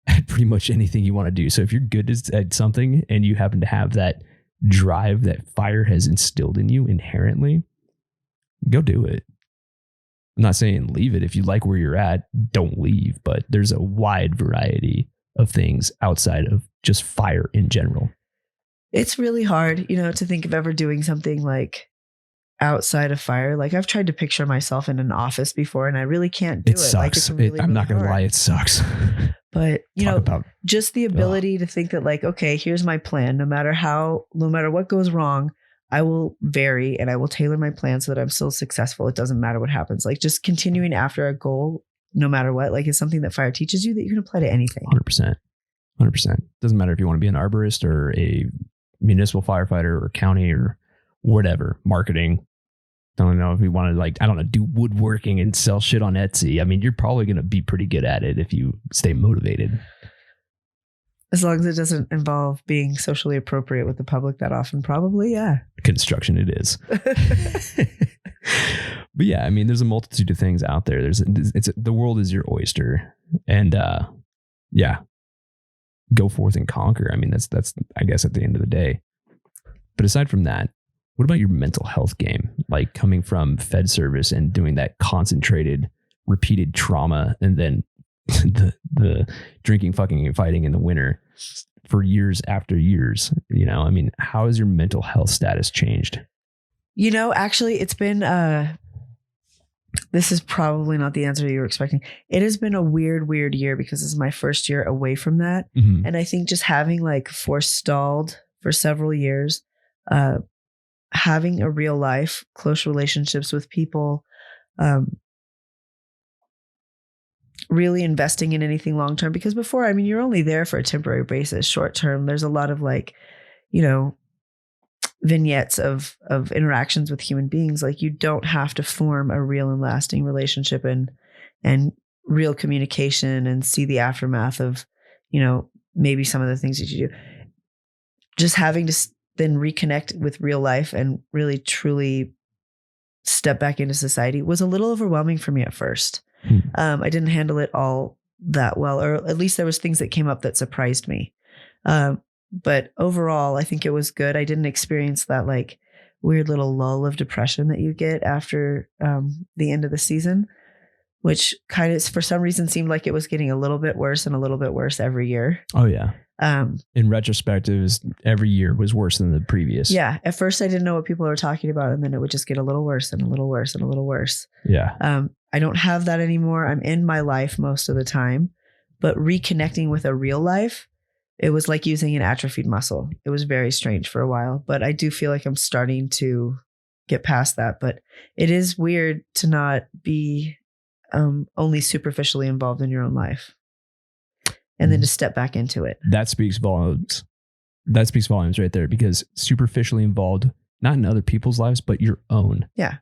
at pretty much anything you want to do. So if you're good at something and you happen to have that drive that fire has instilled in you inherently, go do it. I'm not saying leave it. If you like where you're at, don't leave, but there's a wide variety of things outside of just fire in general. It's really hard, to think of ever doing something like outside of fire. Like, I've tried to picture myself in an office before and I really can't do it. Sucks. Like, it's really, I'm not going to hard. lie. It sucks. But, just the ability to think that, like, okay, here's my plan. No matter what goes wrong, I will vary and I will tailor my plan so that I'm still successful. It doesn't matter what happens. Like, just continuing after a goal, no matter what, like, is something that fire teaches you that you can apply to anything. 100%. Doesn't matter if you want to be an arborist or a municipal firefighter or county or whatever, marketing. don't know if you want to like, I don't know, do woodworking and sell shit on Etsy. I mean, you're probably going to be pretty good at it if you stay motivated. As long as it doesn't involve being socially appropriate with the public that often, probably, yeah. Construction it is. But yeah, I mean, there's a multitude of things out there. The world is your oyster. And yeah, go forth and conquer. I mean, that's I guess at the end of the day. But aside from that, what about your mental health game? Like coming from Fed service and doing that concentrated, repeated trauma, and then the drinking, fucking, and fighting in the winter for years after years. You know, I mean, how has your mental health status changed? You know, actually, it's been, this is probably not the answer you were expecting. It has been a weird year because this is my first year away from that. Mm-hmm. And I think just having like forestalled for several years, having a real life, close relationships with people, really investing in anything long term. Because before, I mean, you're only there for a temporary basis. Short term, there's a lot of like, you know, vignettes of interactions with human beings. Like you don't have to form a real and lasting relationship and real communication and see the aftermath of, you know, maybe some of the things that you do. Just having to then reconnect with real life and really truly step back into society was a little overwhelming for me at first. I didn't handle it all that well, or at least there was things that came up that surprised me. But overall, I think it was good. I didn't experience that like weird little lull of depression that you get after the end of the season, which kind of for some reason seemed like it was getting a little bit worse and a little bit worse every year. Oh yeah. In retrospect, every year was worse than the previous. Yeah. At first I didn't know what people were talking about, and then it would just get a little worse and a little worse and a little worse. Yeah. I don't have that anymore. I'm in my life most of the time, but reconnecting with a real life, it was like using an atrophied muscle. It was very strange for a while, but I do feel like I'm starting to get past that. But it is weird to not be only superficially involved in your own life and then to step back into it. That speaks volumes. That speaks volumes right there, because superficially involved, not in other people's lives, but your own. Yeah.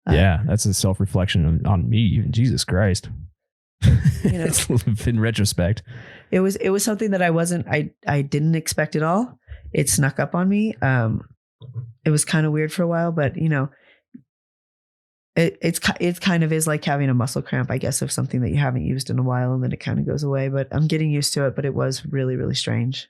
Yeah, that's a self-reflection on me, even. Jesus Christ. You know, in retrospect, it was something that I didn't expect at all. It snuck up on me. It was kind of weird for a while, but you know, it kind of is like having a muscle cramp, I guess, of something that you haven't used in a while, and then it kind of goes away. But I'm getting used to it. But it was really, really strange.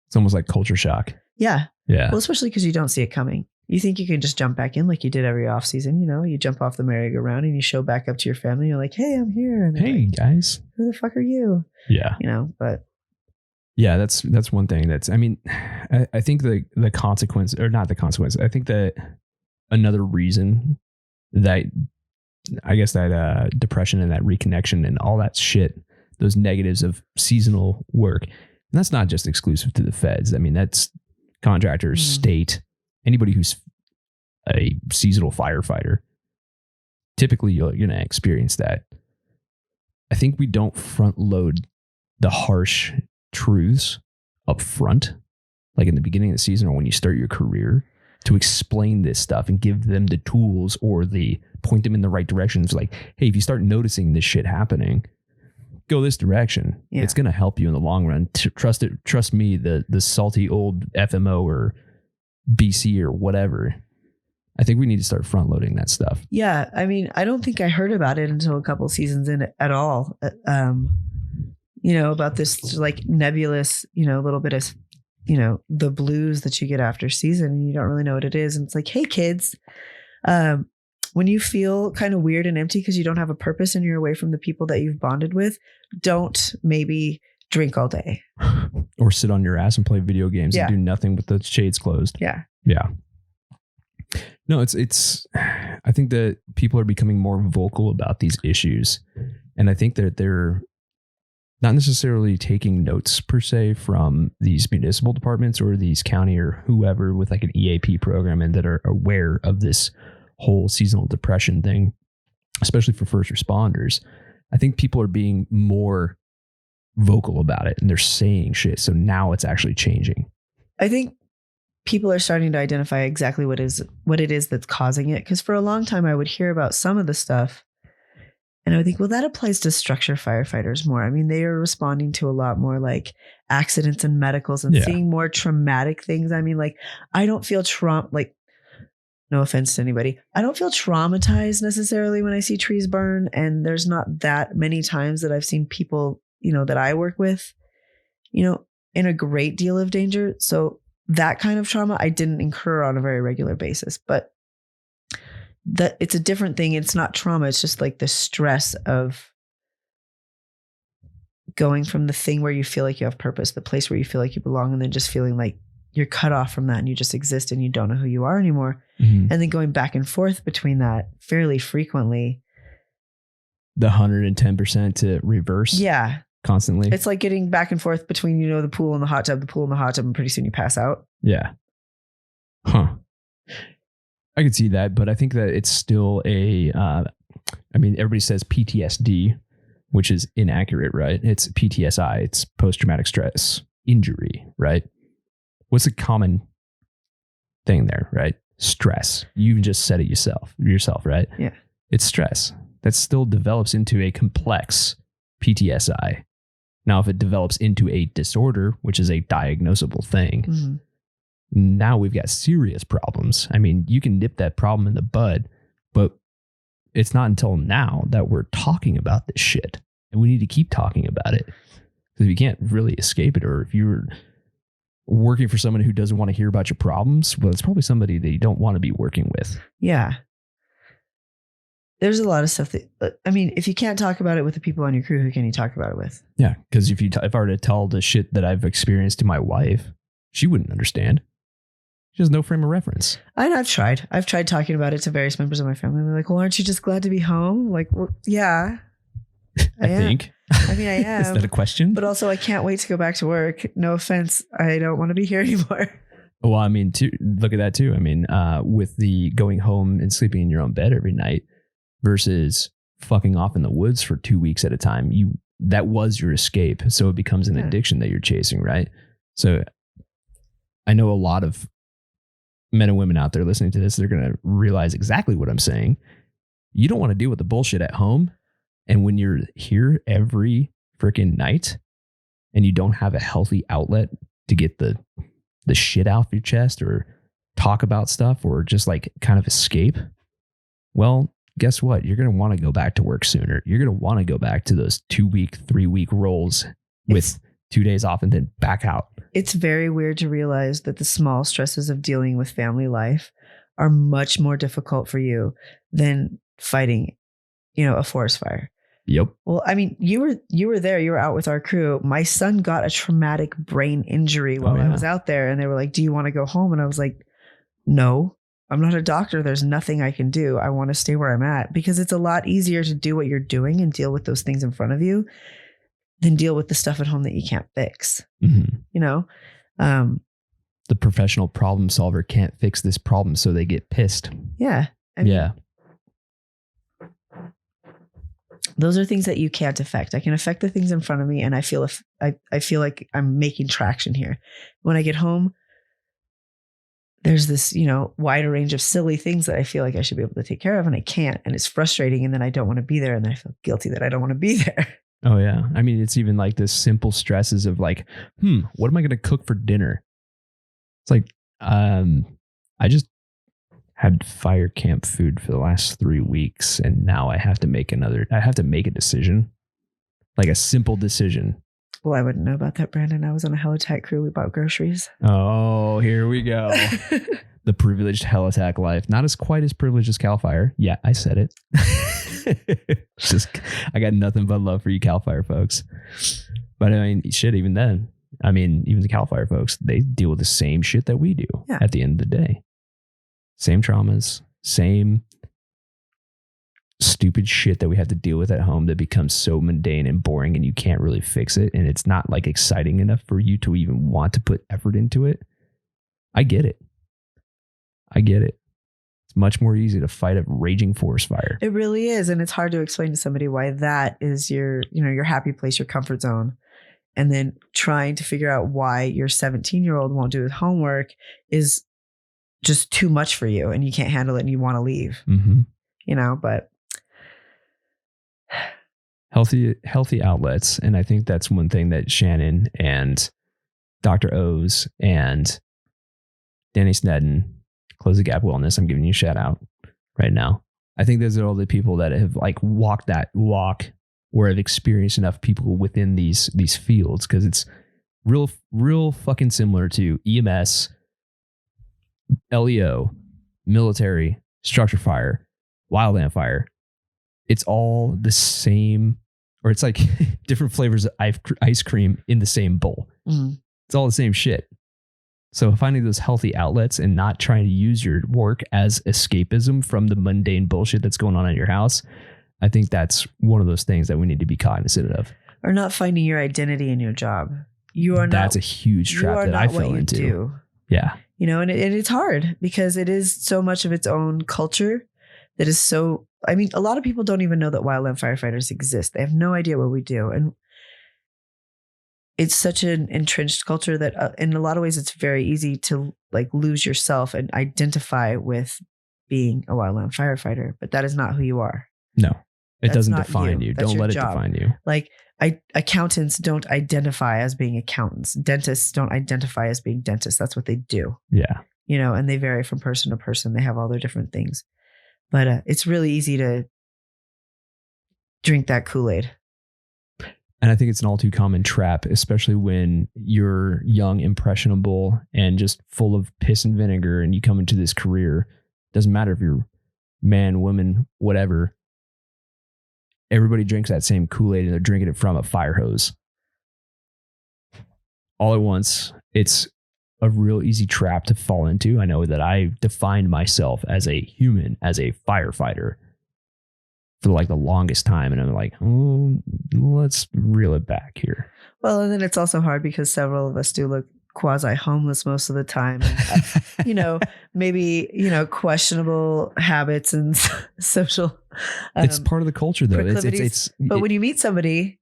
It's almost like culture shock. Yeah. Yeah. Well, especially because you don't see it coming. You think you can just jump back in like you did every off season. You know, you jump off the merry-go-round and you show back up to your family. You're like, hey, I'm here. And hey, like, guys. Who the fuck are you? Yeah. You know, but. Yeah, that's one thing I mean, I think the consequence, or not the consequence, I think that another reason that, I guess that depression and that reconnection and all that shit, those negatives of seasonal work, and that's not just exclusive to the feds. I mean, that's contractors, state, anybody who's a seasonal firefighter. Typically, you're going to experience that. I think we don't front load the harsh truths up front, like in the beginning of the season or when you start your career, to explain this stuff and give them the tools or point them in the right directions. Like, hey, if you start noticing this shit happening, go this direction. Yeah. It's going to help you in the long run. Trust me, the salty old FMO or BC or whatever. I think we need to start front loading that stuff. Yeah. I mean, I don't think I heard about it until a couple seasons in at all. You know, about this like nebulous, you know, little bit of, you know, the blues that you get after season and you don't really know what it is. And it's like, hey kids, when you feel kind of weird and empty because you don't have a purpose and you're away from the people that you've bonded with, don't maybe drink all day. Or sit on your ass and play video games and do nothing with the shades closed. Yeah. Yeah. No, it's I think that people are becoming more vocal about these issues. And I think that they're not necessarily taking notes per se from these municipal departments or these county or whoever with like an EAP program and that are aware of this whole seasonal depression thing, especially for first responders. I think people are being more vocal about it and they're saying shit. So now it's actually changing. I think people are starting to identify exactly what it is that's causing it. Because for a long time, I would hear about some of the stuff and I would think, well, that applies to structure firefighters more. I mean, they are responding to a lot more like accidents and medicals and seeing more traumatic things. I mean, like, I don't feel no offense to anybody, I don't feel traumatized necessarily when I see trees burn. And there's not that many times that I've seen people, that I work with, in a great deal of danger. So that kind of trauma I didn't incur on a very regular basis, but that it's a different thing. It's not trauma. It's just like the stress of going from the thing where you feel like you have purpose, the place where you feel like you belong, and then just feeling like you're cut off from that and you just exist and you don't know who you are anymore. Mm-hmm. And then going back and forth between that fairly frequently. The 110% to reverse. Yeah. Constantly. It's like getting back and forth between, the pool and the hot tub, and pretty soon you pass out. Yeah. Huh. I could see that, but I think that it's still everybody says PTSD, which is inaccurate, right? It's PTSI. It's post-traumatic stress injury, right? What's a common thing there, right? Stress. You just said it yourself, right? Yeah. It's stress that still develops into a complex PTSI. Now, if it develops into a disorder, which is a diagnosable thing, mm-hmm. Now we've got serious problems. I mean, you can nip that problem in the bud, but it's not until now that we're talking about this shit. And we need to keep talking about it. Because if you can't really escape it, or if you're working for someone who doesn't want to hear about your problems, well, it's probably somebody that you don't want to be working with. Yeah. There's a lot of stuff that, if you can't talk about it with the people on your crew, who can you talk about it with? Yeah, because if I were to tell the shit that I've experienced to my wife, she wouldn't understand. She has no frame of reference. I've tried talking about it to various members of my family. They're like, well, aren't you just glad to be home? Like, well, yeah. I think. I am. Is that a question? But also, I can't wait to go back to work. No offense. I don't want to be here anymore. Well, look at that too. With the going home and sleeping in your own bed every night versus fucking off in the woods for 2 weeks at a time, that was your escape. So it becomes an addiction that you're chasing, right? So I know a lot of men and women out there listening to this, they're going to realize exactly what I'm saying. You don't want to deal with the bullshit at home. And when you're here every freaking night and you don't have a healthy outlet to get the shit out of your chest or talk about stuff or just like kind of escape, well, guess what? You're going to want to go back to work sooner. You're going to want to go back to those 2 week, 3 week rolls with 2 days off and then back out. It's very weird to realize that the small stresses of dealing with family life are much more difficult for you than fighting, a forest fire. Yep. Well, you were there. You were out with our crew. My son got a traumatic brain injury while I was out there, and they were like, "Do you want to go home?" And I was like, "No, I'm not a doctor. There's nothing I can do. I want to stay where I'm at," because it's a lot easier to do what you're doing and deal with those things in front of you than deal with the stuff at home that you can't fix. Mm-hmm. The professional problem solver can't fix this problem, so they get pissed. Yeah. Yeah. Those are things that you can't affect. I can affect the things in front of me, and I feel like I'm making traction here. When I get home, there's this, wider range of silly things that I feel like I should be able to take care of, and I can't, and it's frustrating. And then I don't want to be there, and then I feel guilty that I don't want to be there. Oh yeah. It's even like this simple stresses of like, what am I going to cook for dinner? It's like, I just had fire camp food for the last 3 weeks, and now I have to make a decision, like a simple decision. Well, I wouldn't know about that, Brandon. I was on a helitack crew. We bought groceries. Oh, here we go. The privileged helitack life. Not as quite as privileged as Cal Fire. Yeah, I said it. I got nothing but love for you Cal Fire folks. But shit, even then, even the Cal Fire folks, they deal with the same shit that we do at the end of the day. Same traumas, same stupid shit that we have to deal with at home that becomes so mundane and boring and you can't really fix it. And it's not like exciting enough for you to even want to put effort into it. I get it. It's much more easy to fight a raging forest fire. It really is. And it's hard to explain to somebody why that is your happy place, your comfort zone. and then trying to figure out why your 17-year-old won't do his homework is just too much for you and you can't handle it and you want to leave, but healthy outlets. And I think that's one thing that Shannon and Dr. O's and Danny Snedden, Close the Gap Wellness, I'm giving you a shout out right now. I think those are all the people that have like walked that walk or have experienced enough people within these fields, because it's real fucking similar to EMS, LEO, military, structure fire, wildland fire. It's all the same, or it's like different flavors of ice cream in the same bowl. It's all the same shit. So finding those healthy outlets and not trying to use your work as escapism from the mundane bullshit that's going on at your house, I think that's one of those things that we need to be cognizant of. Or not finding your identity in your job. That's a huge trap that I fell into. Yeah. And it's hard because it is so much of its own culture that is so, I mean, a lot of people don't even know that wildland firefighters exist. They have no idea what we do. And it's such an entrenched culture that in a lot of ways, it's very easy to like lose yourself and identify with being a wildland firefighter, but that is not who you are. No, it doesn't define you. Don't let it define you. Like accountants don't identify as being accountants. Dentists don't identify as being dentists. That's what they do. Yeah. And they vary from person to person. They have all their different things, but it's really easy to drink that Kool-Aid. And I think it's an all too common trap, especially when you're young, impressionable, and just full of piss and vinegar, and you come into this career. Doesn't matter if you're man, woman, whatever. Everybody drinks that same Kool-Aid and they're drinking it from a fire hose. All at once, it's a real easy trap to fall into. I know that I defined myself as a human, as a firefighter for like the longest time. And I'm like, oh, let's reel it back here. Well, and then it's also hard because several of us do look quasi homeless most of the time. Maybe, questionable habits and social. It's part of the culture though. But when you meet somebody,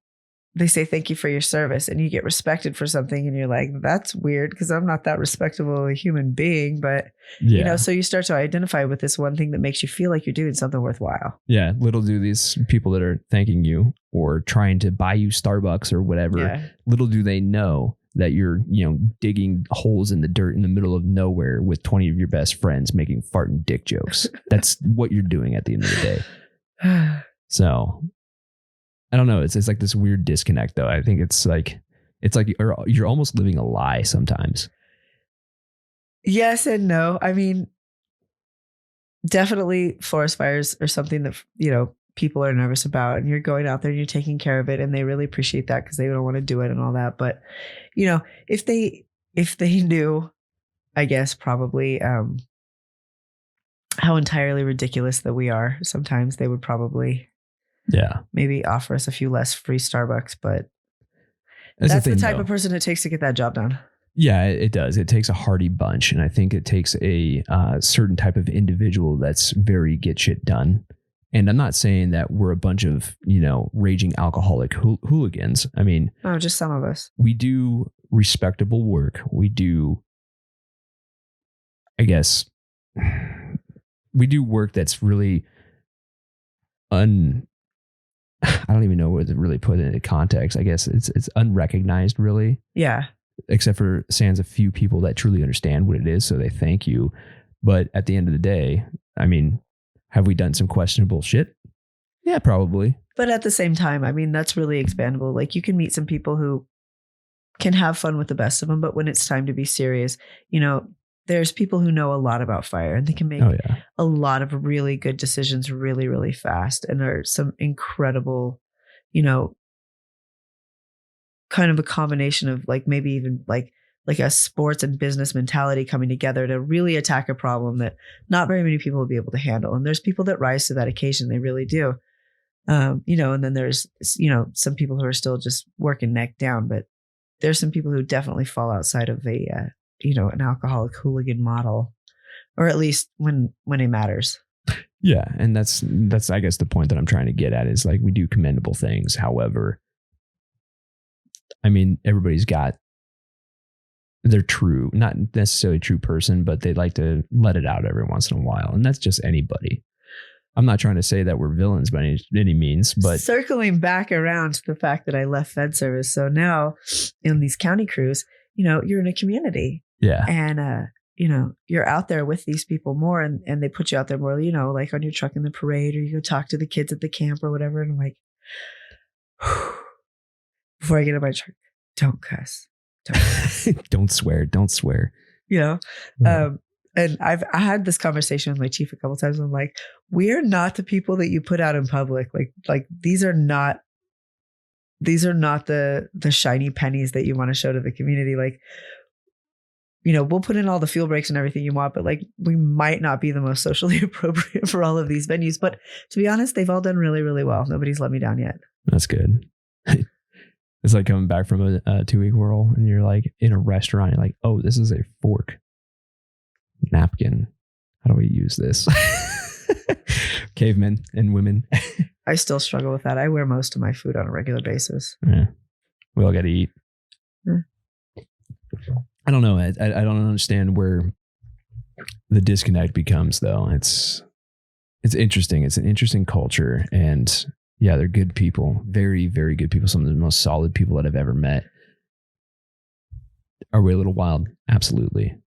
they say, thank you for your service, and you get respected for something. And you're like, that's weird because I'm not that respectable a human being. But, so you start to identify with this one thing that makes you feel like you're doing something worthwhile. Yeah. Little do these people that are thanking you or trying to buy you Starbucks or whatever, little do they know that you're, digging holes in the dirt in the middle of nowhere with 20 of your best friends making fart and dick jokes. That's what you're doing at the end of the day. So I don't know. It's like this weird disconnect though. I think it's like you're almost living a lie sometimes. Yes and no. I mean, definitely forest fires are something that, people are nervous about, and you're going out there and you're taking care of it, and they really appreciate that because they don't want to do it and all that. But, if they knew, I guess probably how entirely ridiculous that we are, sometimes they would probably maybe offer us a few less free Starbucks. But that's the type of person it takes to get that job done. Yeah, it does. It takes a hardy bunch. And I think it takes a certain type of individual that's very get shit done. And I'm not saying that we're a bunch of, raging alcoholic hooligans. I mean, no, just some of us. We do respectable work. We do, I guess, we do work that's really I don't even know where to really put it into context. I guess it's unrecognized, really. Yeah. Except for sans a few people that truly understand what it is, so they thank you. But at the end of the day, I mean, have we done some questionable shit? Yeah, probably. But at the same time, I mean, that's really expandable. Like, you can meet some people who can have fun with the best of them, but when it's time to be serious, there's people who know a lot about fire, and they can make a lot of really good decisions really, really fast. And there are some incredible, kind of a combination of like maybe even like a sports and business mentality coming together to really attack a problem that not very many people will be able to handle. And there's people that rise to that occasion. They really do. And then there's, some people who are still just working neck down, but there's some people who definitely fall outside of an alcoholic hooligan model, or at least when it matters. Yeah. And that's, I guess, the point that I'm trying to get at is like, we do commendable things. However, I mean, everybody's got their true, not necessarily true person, but they like to let it out every once in a while. And that's just anybody. I'm not trying to say that we're villains by any means, but circling back around to the fact that I left Fed service. So now in these county crews, you're in a community. Yeah. And, you're out there with these people more and they put you out there more, like on your truck in the parade, or you go talk to the kids at the camp or whatever. And I'm like, before I get in my truck, don't cuss. Don't swear. Don't swear. And I had this conversation with my chief a couple times. I'm like, we're not the people that you put out in public. Like these are not the shiny pennies that you want to show to the community. Like, we'll put in all the fuel breaks and everything you want, but like, we might not be the most socially appropriate for all of these venues. But to be honest, they've all done really, really well. Nobody's let me down yet. That's good. It's like coming back from a 2-week whirl and you're like in a restaurant. You're like, oh, this is a fork. Napkin. How do we use this? Cavemen and women. I still struggle with that. I wear most of my food on a regular basis. Yeah. We all got to eat. I don't know. I don't understand where the disconnect becomes, though. It's interesting. It's an interesting culture. And yeah, they're good people. Very, very good people. Some of the most solid people that I've ever met. Are we a little wild? Absolutely.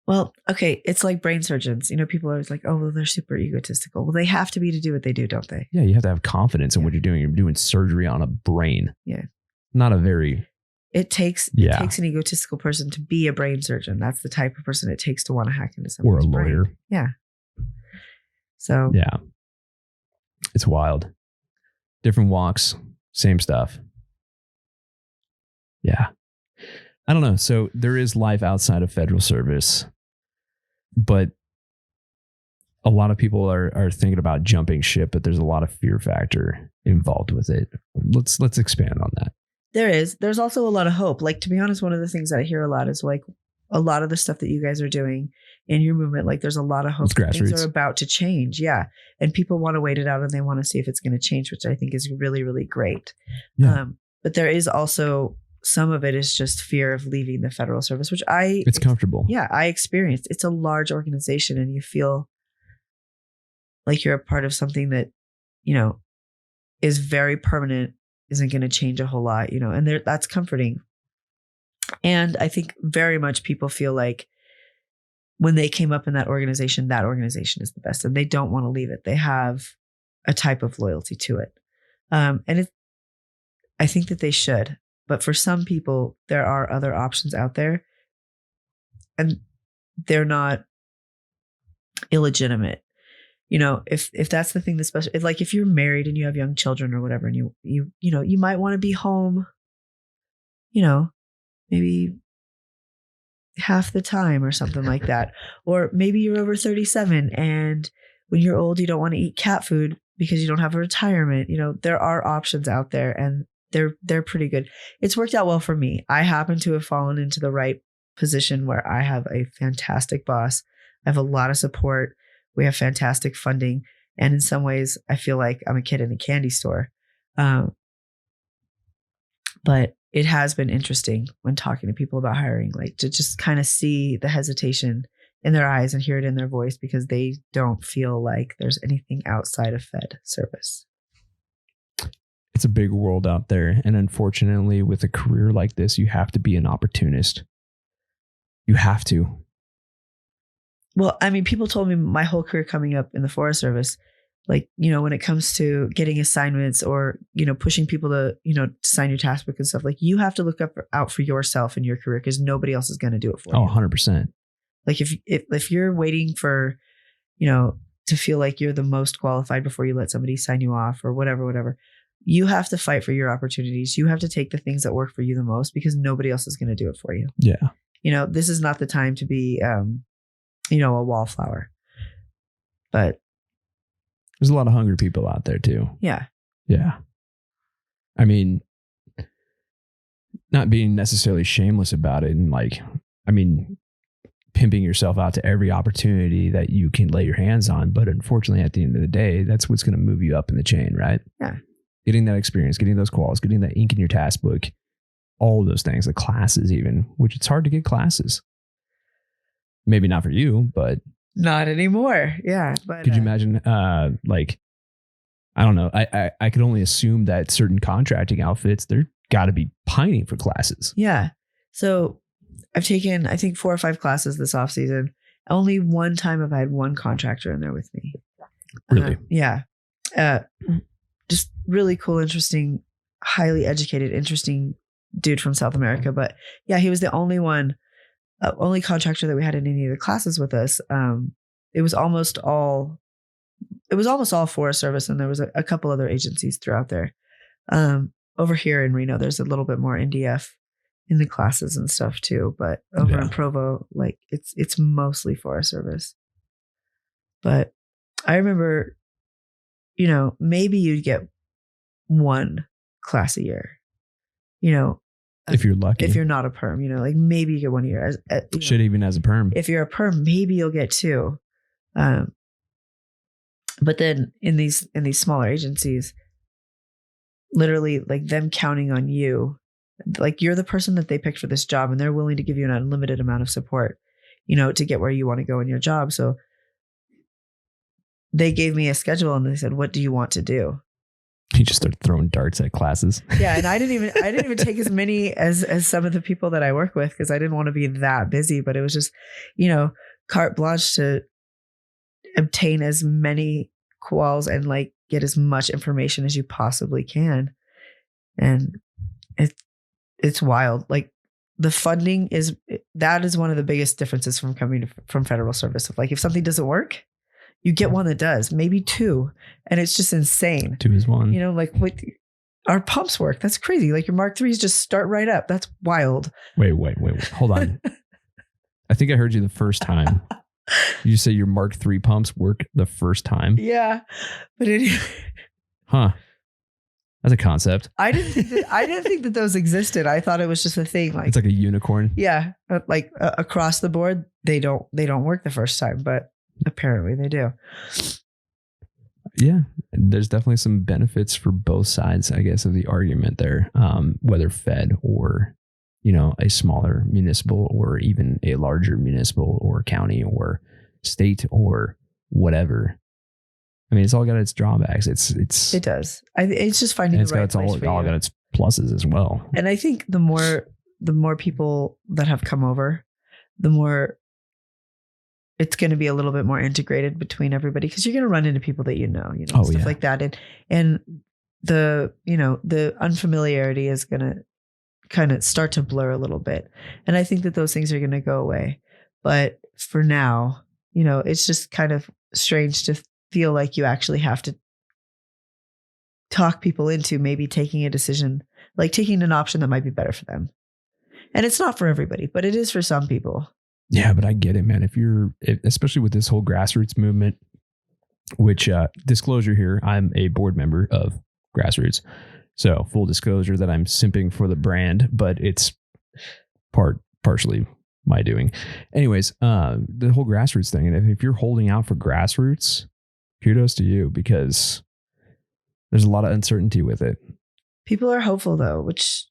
Well, okay. It's like brain surgeons. People are always like, oh, well, they're super egotistical. Well, they have to be to do what they do, don't they? Yeah, you have to have confidence in what you're doing. You're doing surgery on a brain. Yeah. Not a very... It takes an egotistical person to be a brain surgeon. That's the type of person it takes to want to hack into somebody's brain. Or a lawyer. Brain. Yeah. So... Yeah. It's wild. Different walks, same stuff. Yeah. I don't know. So there is life outside of federal service, but a lot of people are thinking about jumping ship, but there's a lot of fear factor involved with it. Let's expand on that. There's also a lot of hope. Like, to be honest, one of the things that I hear a lot is like a lot of the stuff that you guys are doing in your movement, like there's a lot of hope that things are about to change. Yeah. And people want to wait it out and they want to see if it's going to change, which I think is really, really great. Yeah. But there is also some of it is just fear of leaving the federal service, which it's comfortable. Yeah. I experienced. It's a large organization and you feel like you're a part of something that, is very permanent, isn't going to change a whole lot, and that's comforting. And I think very much people feel like when they came up in that organization is the best and they don't want to leave it. They have a type of loyalty to it. I think that they should, but for some people, there are other options out there and they're not illegitimate. If that's the thing that's special, if you're married and you have young children or whatever, and you might want to be home, maybe half the time or something like that. Or maybe you're over 37 and when you're old, you don't want to eat cat food because you don't have a retirement. There are options out there and they're pretty good. It's worked out well for me. I happen to have fallen into the right position where I have a fantastic boss. I have a lot of support. We have fantastic funding. And in some ways, I feel like I'm a kid in a candy store. But it has been interesting when talking to people about hiring, like to just kind of see the hesitation in their eyes and hear it in their voice because they don't feel like there's anything outside of Fed service. It's a big world out there. And unfortunately, with a career like this, you have to be an opportunist. You have to. Well, I mean, people told me my whole career coming up in the Forest Service, like, when it comes to getting assignments or, pushing people to, to sign your task book and stuff, like you have to look out for yourself in your career because nobody else is going to do it for you. Oh, 100%. Like if you're waiting for, to feel like you're the most qualified before you let somebody sign you off or whatever, you have to fight for your opportunities. You have to take the things that work for you the most because nobody else is going to do it for you. Yeah. This is not the time to be, a wallflower, but there's a lot of hungry people out there too. Yeah. Yeah. I mean, not being necessarily shameless about it and pimping yourself out to every opportunity that you can lay your hands on. But unfortunately, at the end of the day, that's what's going to move you up in the chain, right? Yeah. getting that experience, getting those quals, getting that ink in your task book, all of those things, the classes even, which it's hard to get classes. Maybe not for you, but not anymore. Yeah. But could you imagine, like, I don't know. I could only assume that certain contracting outfits, they're got to be pining for classes. Yeah. So I've taken, I think 4 or 5 classes this off season. Only one time have I had one contractor in there with me. Really? Yeah. Just really cool, interesting, highly educated, interesting dude from South America. But yeah, he was the only one, only contractor that we had in any of the classes with us. It was almost all Forest Service, and there was a couple other agencies throughout there. Over here in Reno, there's a little bit more NDF in the classes and stuff too. But over in Provo, like it's mostly Forest Service. But I remember, you know, maybe you'd get one class a year, you know, if you're lucky, if you're not a perm, you know, like maybe you get one a year. Shit, even as a perm. If you're a perm, maybe you'll get 2. But then in these smaller agencies, literally like them counting on you, like you're the person that they picked for this job, and they're willing to give you an unlimited amount of support, you know, to get where you want to go in your job. So they gave me a schedule and they said, "What do you want to do?" You just started throwing darts at classes. Yeah, and I didn't even take as many as some of the people that I work with, because I didn't want to be that busy. But it was just, you know, carte blanche to obtain as many quals and like get as much information as you possibly can. And it's wild. Like the funding that is one of the biggest differences from coming from federal service. Like if something doesn't work, you get one that does, maybe 2. And it's just insane. 2 is 1. You know, like what our pumps work. That's crazy. Like your Mark IIIs just start right up. That's wild. Wait. Hold on. I think I heard you the first time. You say your Mark III pumps work the first time? Yeah. But anyway. Huh. That's a concept. I didn't think that those existed. I thought it was just a thing. Like it's like a unicorn. Yeah. Like across the board, they don't work the first time, but apparently they do. Yeah. There's definitely some benefits for both sides, I guess, of the argument there. Whether fed or, you know, a smaller municipal or even a larger municipal or county or state or whatever. I mean, it's all got its drawbacks. It does. It's just finding the right place for you. All got its pluses as well. And I think the more people that have come over, the more it's going to be a little bit more integrated between everybody, because you're going to run into people that you know, stuff like that. And the, you know, the unfamiliarity is going to kind of start to blur a little bit. And I think that those things are going to go away. But for now, you know, it's just kind of strange to feel like you actually have to talk people into maybe taking a decision, like taking an option that might be better for them. And it's not for everybody, but it is for some people. Yeah, but I get it, man. Especially with this whole grassroots movement, which disclosure here, I'm a board member of Grassroots. So full disclosure that I'm simping for the brand, but it's partially my doing. Anyways, the whole grassroots thing. And if you're holding out for grassroots, kudos to you, because there's a lot of uncertainty with it. People are hopeful though, which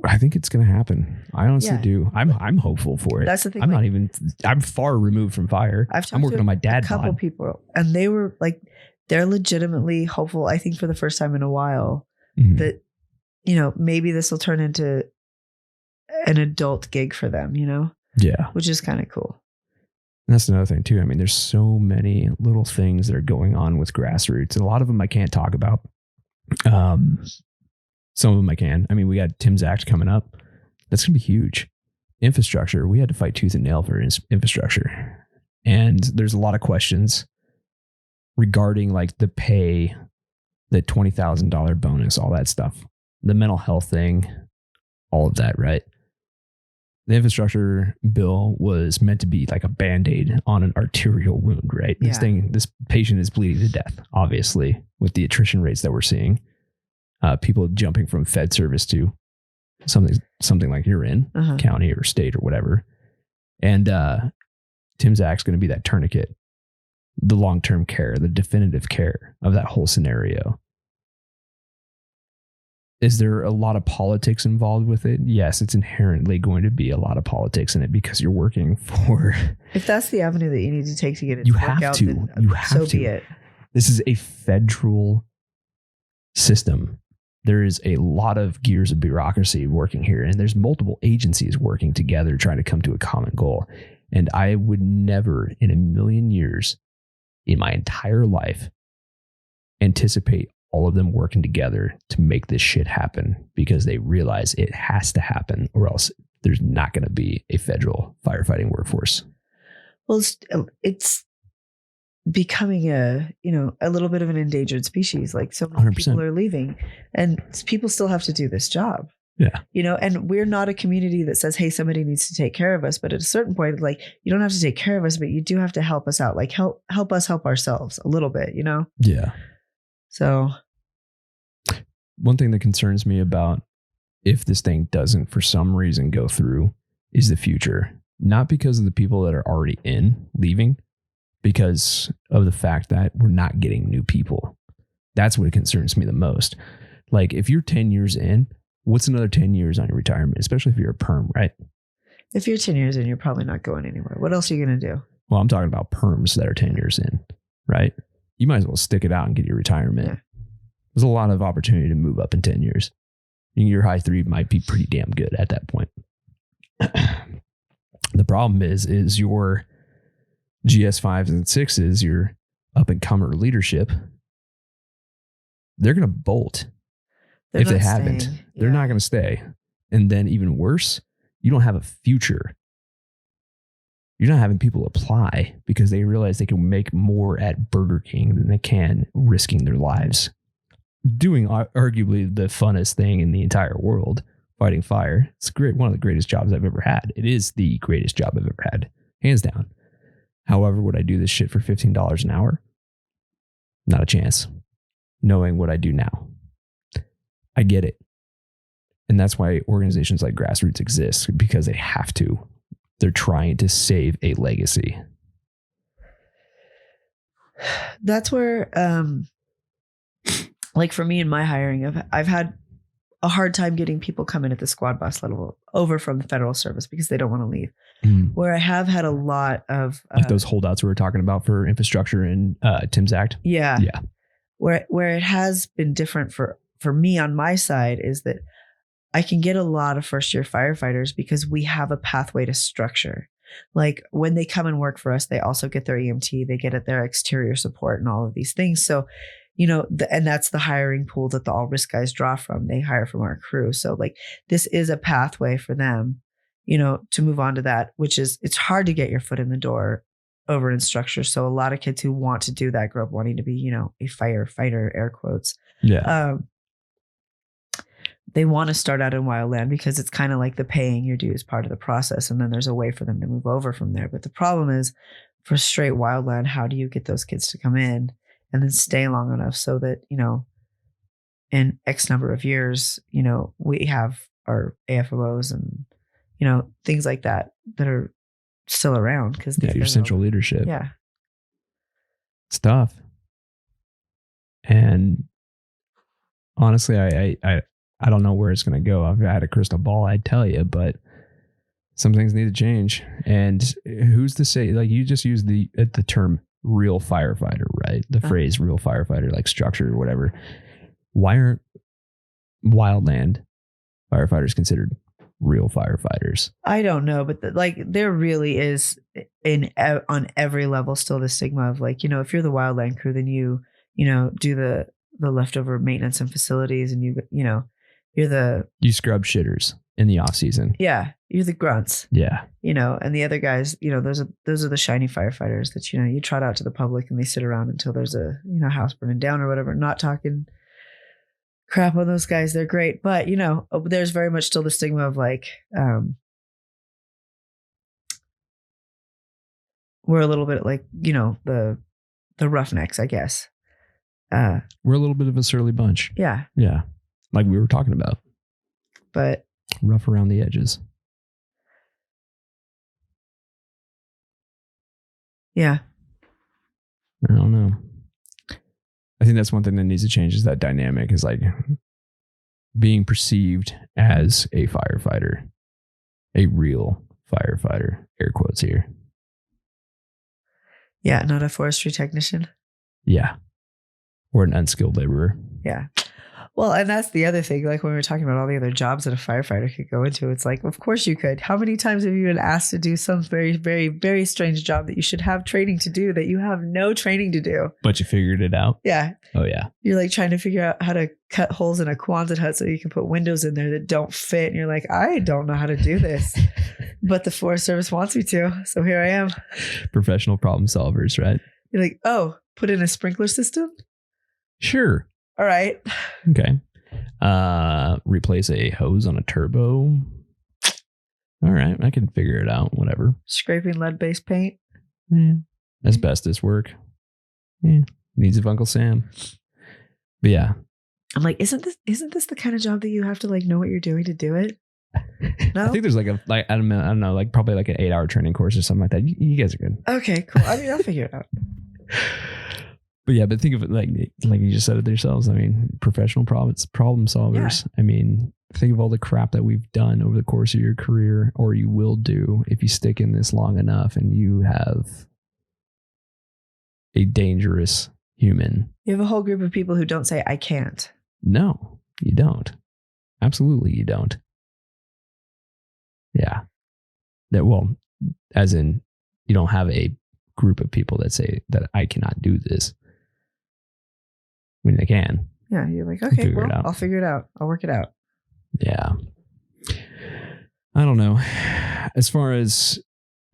I think it's going to happen. I honestly do. I'm hopeful for it. That's the thing. I'm far removed from fire. I'm working on my dad a couple people, and they were like, they're legitimately hopeful. I think for the first time in a while that, you know, maybe this will turn into an adult gig for them, you know? Yeah. Which is kind of cool. And that's another thing too. I mean, there's so many little things that are going on with grassroots, and a lot of them I can't talk about. Some of them I can. I mean, we got Tim's Act coming up. That's going to be huge. Infrastructure. We had to fight tooth and nail for infrastructure. And there's a lot of questions regarding like the pay, the $20,000 bonus, all that stuff, the mental health thing, all of that, right? The infrastructure bill was meant to be like a Band-Aid on an arterial wound, right? Yeah. This patient is bleeding to death, obviously, with the attrition rates that we're seeing. People jumping from Fed service to something like you're in, county or state or whatever. And Tim's Act's going to be that tourniquet, the long-term care, the definitive care of that whole scenario. Is there a lot of politics involved with it? Yes, it's inherently going to be a lot of politics in it because you're working for. If that's the avenue that you need to take to get it You to have work out, to. then You have so to. be it. This is a federal system. There is a lot of gears of bureaucracy working here, and there's multiple agencies working together trying to come to a common goal. And I would never in a million years in my entire life anticipate all of them working together to make this shit happen, because they realize it has to happen or else there's not going to be a federal firefighting workforce. Well, it's becoming a little bit of an endangered species. Like, so many 100%. people are leaving, and people still have to do this job. Yeah. And we're not a community that says, hey, somebody needs to take care of us. But at a certain point, like, you don't have to take care of us, but you do have to help us out. Like, help us help ourselves a little bit, Yeah. So One thing that concerns me about if this thing doesn't for some reason go through is the future. Not because of the people that are already in leaving, because of the fact that we're not getting new people. That's what concerns me the most. Like, if you're 10 years in, what's another 10 years on your retirement, especially if you're a perm, right? if you're 10 years in, you're probably not going anywhere. What else are you going to do? Well, I'm talking about perms that are 10 years in, right? You might as well stick it out and get your retirement. Yeah. There's a lot of opportunity to move up in 10 years. Your high 3 might be pretty damn good at that point. The problem is your GS5s and 6s, your up and comer leadership, they're going to bolt. If they haven't, they're not going to stay. And then even worse, you don't have a future. You're not having people apply because they realize they can make more at Burger King than they can risking their lives. Doing arguably the funnest thing in the entire world, fighting fire. It's great. One of the greatest jobs I've ever had. It is the greatest job I've ever had, hands down. However, would I do this shit for $15 an hour? Not a chance. Knowing what I do now. I get it. And that's why organizations like Grassroots exist, because they have to. They're trying to save a legacy. That's where, like for me in my hiring, I've had a hard time getting people come in at the squad boss level over from the federal service because they don't want to leave. Where I have had a lot of like those holdouts we were talking about for infrastructure and Tim's Act. Yeah. Yeah. Where it has been different for me on my side is that I can get a lot of first year firefighters because we have a pathway to structure. Like when they come and work for us, they also get their EMT, they get their exterior support and all of these things. So, and that's the hiring pool that the all risk guys draw from. They hire from our crew. So like this is a pathway for them, to move on to that, which is, it's hard to get your foot in the door over in structure. So a lot of kids who want to do that grow up wanting to be, a firefighter, air quotes. Yeah. They want to start out in wildland because it's kind of like the paying your dues part of the process. And then there's a way for them to move over from there. But the problem is for straight wildland, how do you get those kids to come in and then stay long enough so that, in X number of years, we have our AFOs and, things like that are still around because your central leadership. Yeah. It's tough. And honestly, I don't know where it's going to go. If I had a crystal ball, I'd tell you, but some things need to change. And who's to say, like you just used the term real firefighter, right? The phrase real firefighter, like structure or whatever. Why aren't wildland firefighters considered real firefighters? I don't know, but there really is on every level still the stigma of like, if you're the wildland crew, then you do the leftover maintenance and facilities and you scrub shitters in the off season. Yeah. You're the grunts. Yeah. And the other guys, those are the shiny firefighters that, you trot out to the public and they sit around until there's a, house burning down or whatever. Not talking crap on those guys. They're great. But, there's very much still the stigma of like, we're a little bit like, the roughnecks, I guess. We're a little bit of a surly bunch. Yeah. Yeah. Like we were talking about. But rough around the edges. Yeah. I don't know. I think that's one thing that needs to change is that dynamic is like being perceived as a firefighter, a real firefighter, air quotes here. Yeah, not a forestry technician. Yeah. Or an unskilled laborer. Yeah. Well, and that's the other thing. Like when we were talking about all the other jobs that a firefighter could go into, it's like, of course you could. How many times have you been asked to do some very, very, very strange job that you should have training to do that you have no training to do? But you figured it out? Yeah. Oh, yeah. You're like trying to figure out how to cut holes in a Quonset hut so you can put windows in there that don't fit. And you're like, I don't know how to do this. But the Forest Service wants me to. So here I am. Professional problem solvers, right? You're like, oh, put in a sprinkler system? Sure. All right. Okay. Replace a hose on a turbo. All right. I can figure it out. Whatever. Scraping lead-based paint. Yeah. Asbestos work. Yeah. Needs of Uncle Sam. But yeah. I'm like, isn't this the kind of job that you have to like know what you're doing to do it? No. I think there's I don't know, like probably like an 8-hour training course or something like that. You guys are good. Okay, cool. I mean, I'll figure it out. But yeah, but think of it like you just said it yourselves. I mean, professional problem solvers. Yeah. I mean, think of all the crap that we've done over the course of your career, or you will do if you stick in this long enough and you have a dangerous human. You have a whole group of people who don't say, I can't. No, you don't. Absolutely, you don't. Yeah. As in, you don't have a group of people that say that I cannot do this. When they can. Yeah, you're like, okay, well, I'll figure it out. I'll work it out. Yeah. I don't know. As far as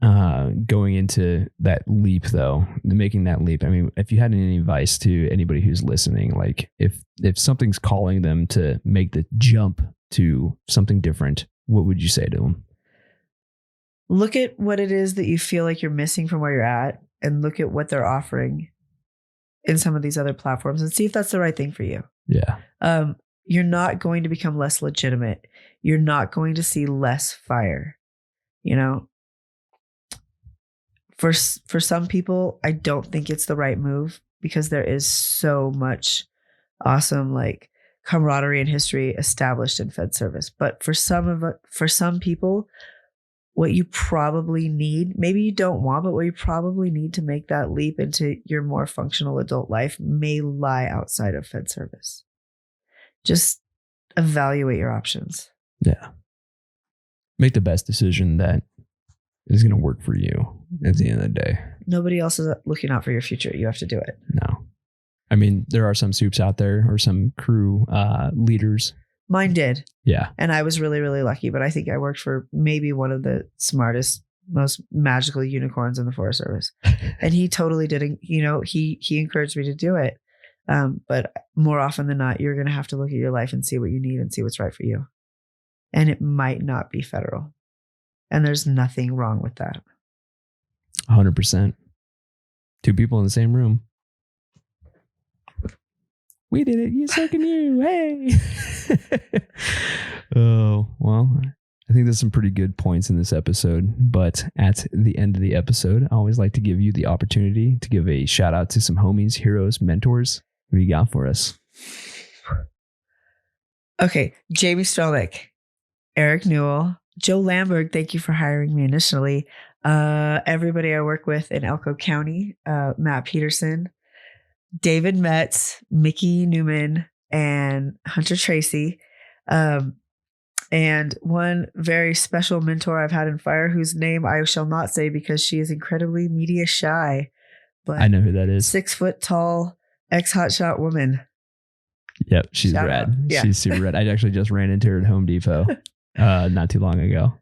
going into that leap, though, making that leap, I mean, if you had any advice to anybody who's listening, like if something's calling them to make the jump to something different, what would you say to them? Look at what it is that you feel like you're missing from where you're at, and look at what they're offering in some of these other platforms and see if that's the right thing for you. Yeah. You're not going to become less legitimate. You're not going to see less fire. You know, for some people, I don't think it's the right move because there is so much awesome like camaraderie and history established in Fed service. But for some people, what you probably need, maybe you don't want, but what you probably need to make that leap into your more functional adult life may lie outside of Fed service. Just evaluate your options. Yeah. Make the best decision that is going to work for you at the end of the day. Nobody else is looking out for your future. You have to do it. No. I mean, there are some soups out there or some crew leaders. Mine did. Yeah. And I was really, really lucky, but I think I worked for maybe one of the smartest, most magical unicorns in the Forest Service. And he totally didn't, he encouraged me to do it. But more often than not, you're going to have to look at your life and see what you need and see what's right for you. And it might not be federal. And there's nothing wrong with that. 100%. 2 people in the same room. We did it. You so can you. Hey. Oh, well, I think there's some pretty good points in this episode. But at the end of the episode, I always like to give you the opportunity to give a shout out to some homies, heroes, mentors. What do you got for us? Okay. Jamie Strelnick, Eric Newell, Joe Lamberg. Thank you for hiring me initially. Everybody I work with in Elko County, Matt Peterson, David Metz, Mickey Newman, and Hunter Tracy. And one very special mentor I've had in fire, whose name I shall not say because she is incredibly media shy. But I know who that is. 6 foot tall, ex-hotshot woman. Yep, she's Shout rad. out. Yeah. She's super rad. I actually just ran into her at Home Depot not too long ago.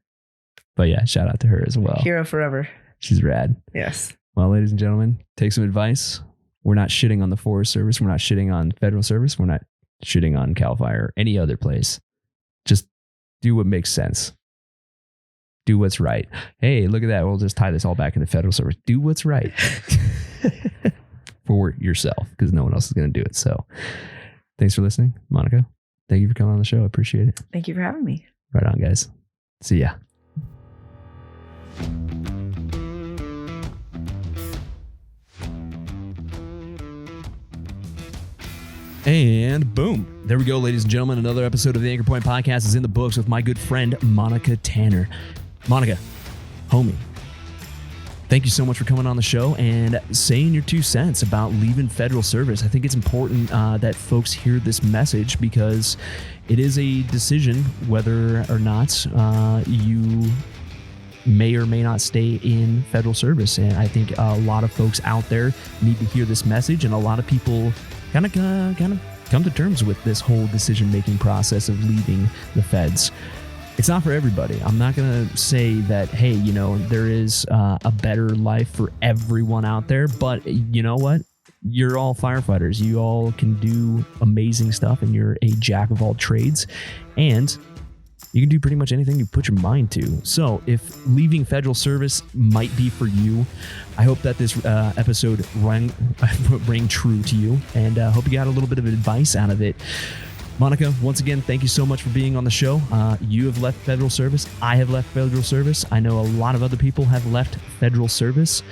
But yeah, shout out to her as well. Hero forever. She's rad. Yes. Well, ladies and gentlemen, take some advice. We're not shitting on the Forest Service. We're not shitting on federal service. We're not shitting on Cal Fire or any other place. Just do what makes sense. Do what's right. Hey, look at that. We'll just tie this all back into federal service. Do what's right for yourself because no one else is going to do it. So thanks for listening, Monica. Thank you for coming on the show. I appreciate it. Thank you for having me. Right on, guys. See ya. And boom. There we go, ladies and gentlemen. Another episode of the Anchor Point Podcast is in the books with my good friend, Monica Tanner. Monica, homie, thank you so much for coming on the show and saying your 2 cents about leaving federal service. I think it's important that folks hear this message because it is a decision whether or not you may or may not stay in federal service. And I think a lot of folks out there need to hear this message, and a lot of people kind of come to terms with this whole decision-making process of leaving the feds. It's not for everybody. I'm not going to say that, hey, you know, there is a better life for everyone out there, but you know what? You're all firefighters. You all can do amazing stuff, and you're a jack of all trades, and you can do pretty much anything you put your mind to. So if leaving federal service might be for you, I hope that this episode rang true to you, and hope you got a little bit of advice out of it. Monica, once again, thank you so much for being on the show. You have left federal service. I have left federal service. I know a lot of other people have left federal service.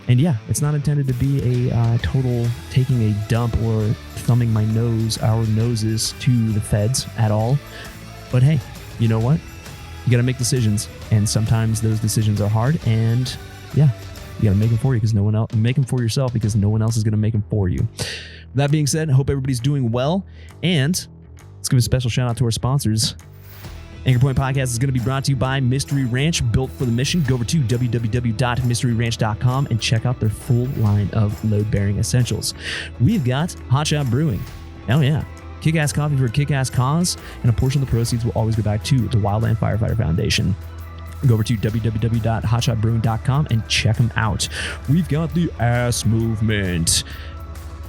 And yeah, it's not intended to be a total taking a dump or thumbing our noses to the feds at all. But hey, you know what? You got to make decisions, and sometimes those decisions are hard. And yeah, you got to make them for you because no one else. Make them for yourself because no one else is going to make them for you. With that being said, I hope everybody's doing well, and let's give a special shout out to our sponsors. Anchor Point Podcast is going to be brought to you by Mystery Ranch, built for the mission. Go over to www.mysteryranch.com and check out their full line of load-bearing essentials. We've got Hot Shot Brewing. Hell yeah. Kick-ass coffee for a kick-ass cause, and a portion of the proceeds will always go back to the Wildland Firefighter Foundation. Go over to www.hotshotbrewing.com and check them out. We've got the Ass Movement.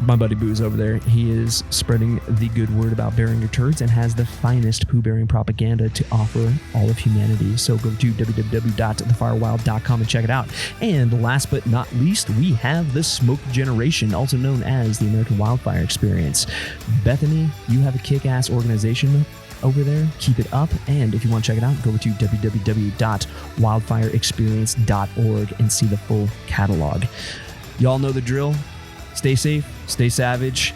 My buddy Boo's over there. He is spreading the good word about burying your turds and has the finest poo-bearing propaganda to offer all of humanity. So go to www.thefirewild.com and check it out. And last but not least, we have the Smoke Generation, also known as the American Wildfire Experience. Bethany, you have a kick-ass organization over there. Keep it up. And if you want to check it out, go to www.wildfireexperience.org and see the full catalog. Y'all know the drill. Stay safe, stay savage.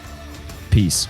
Peace.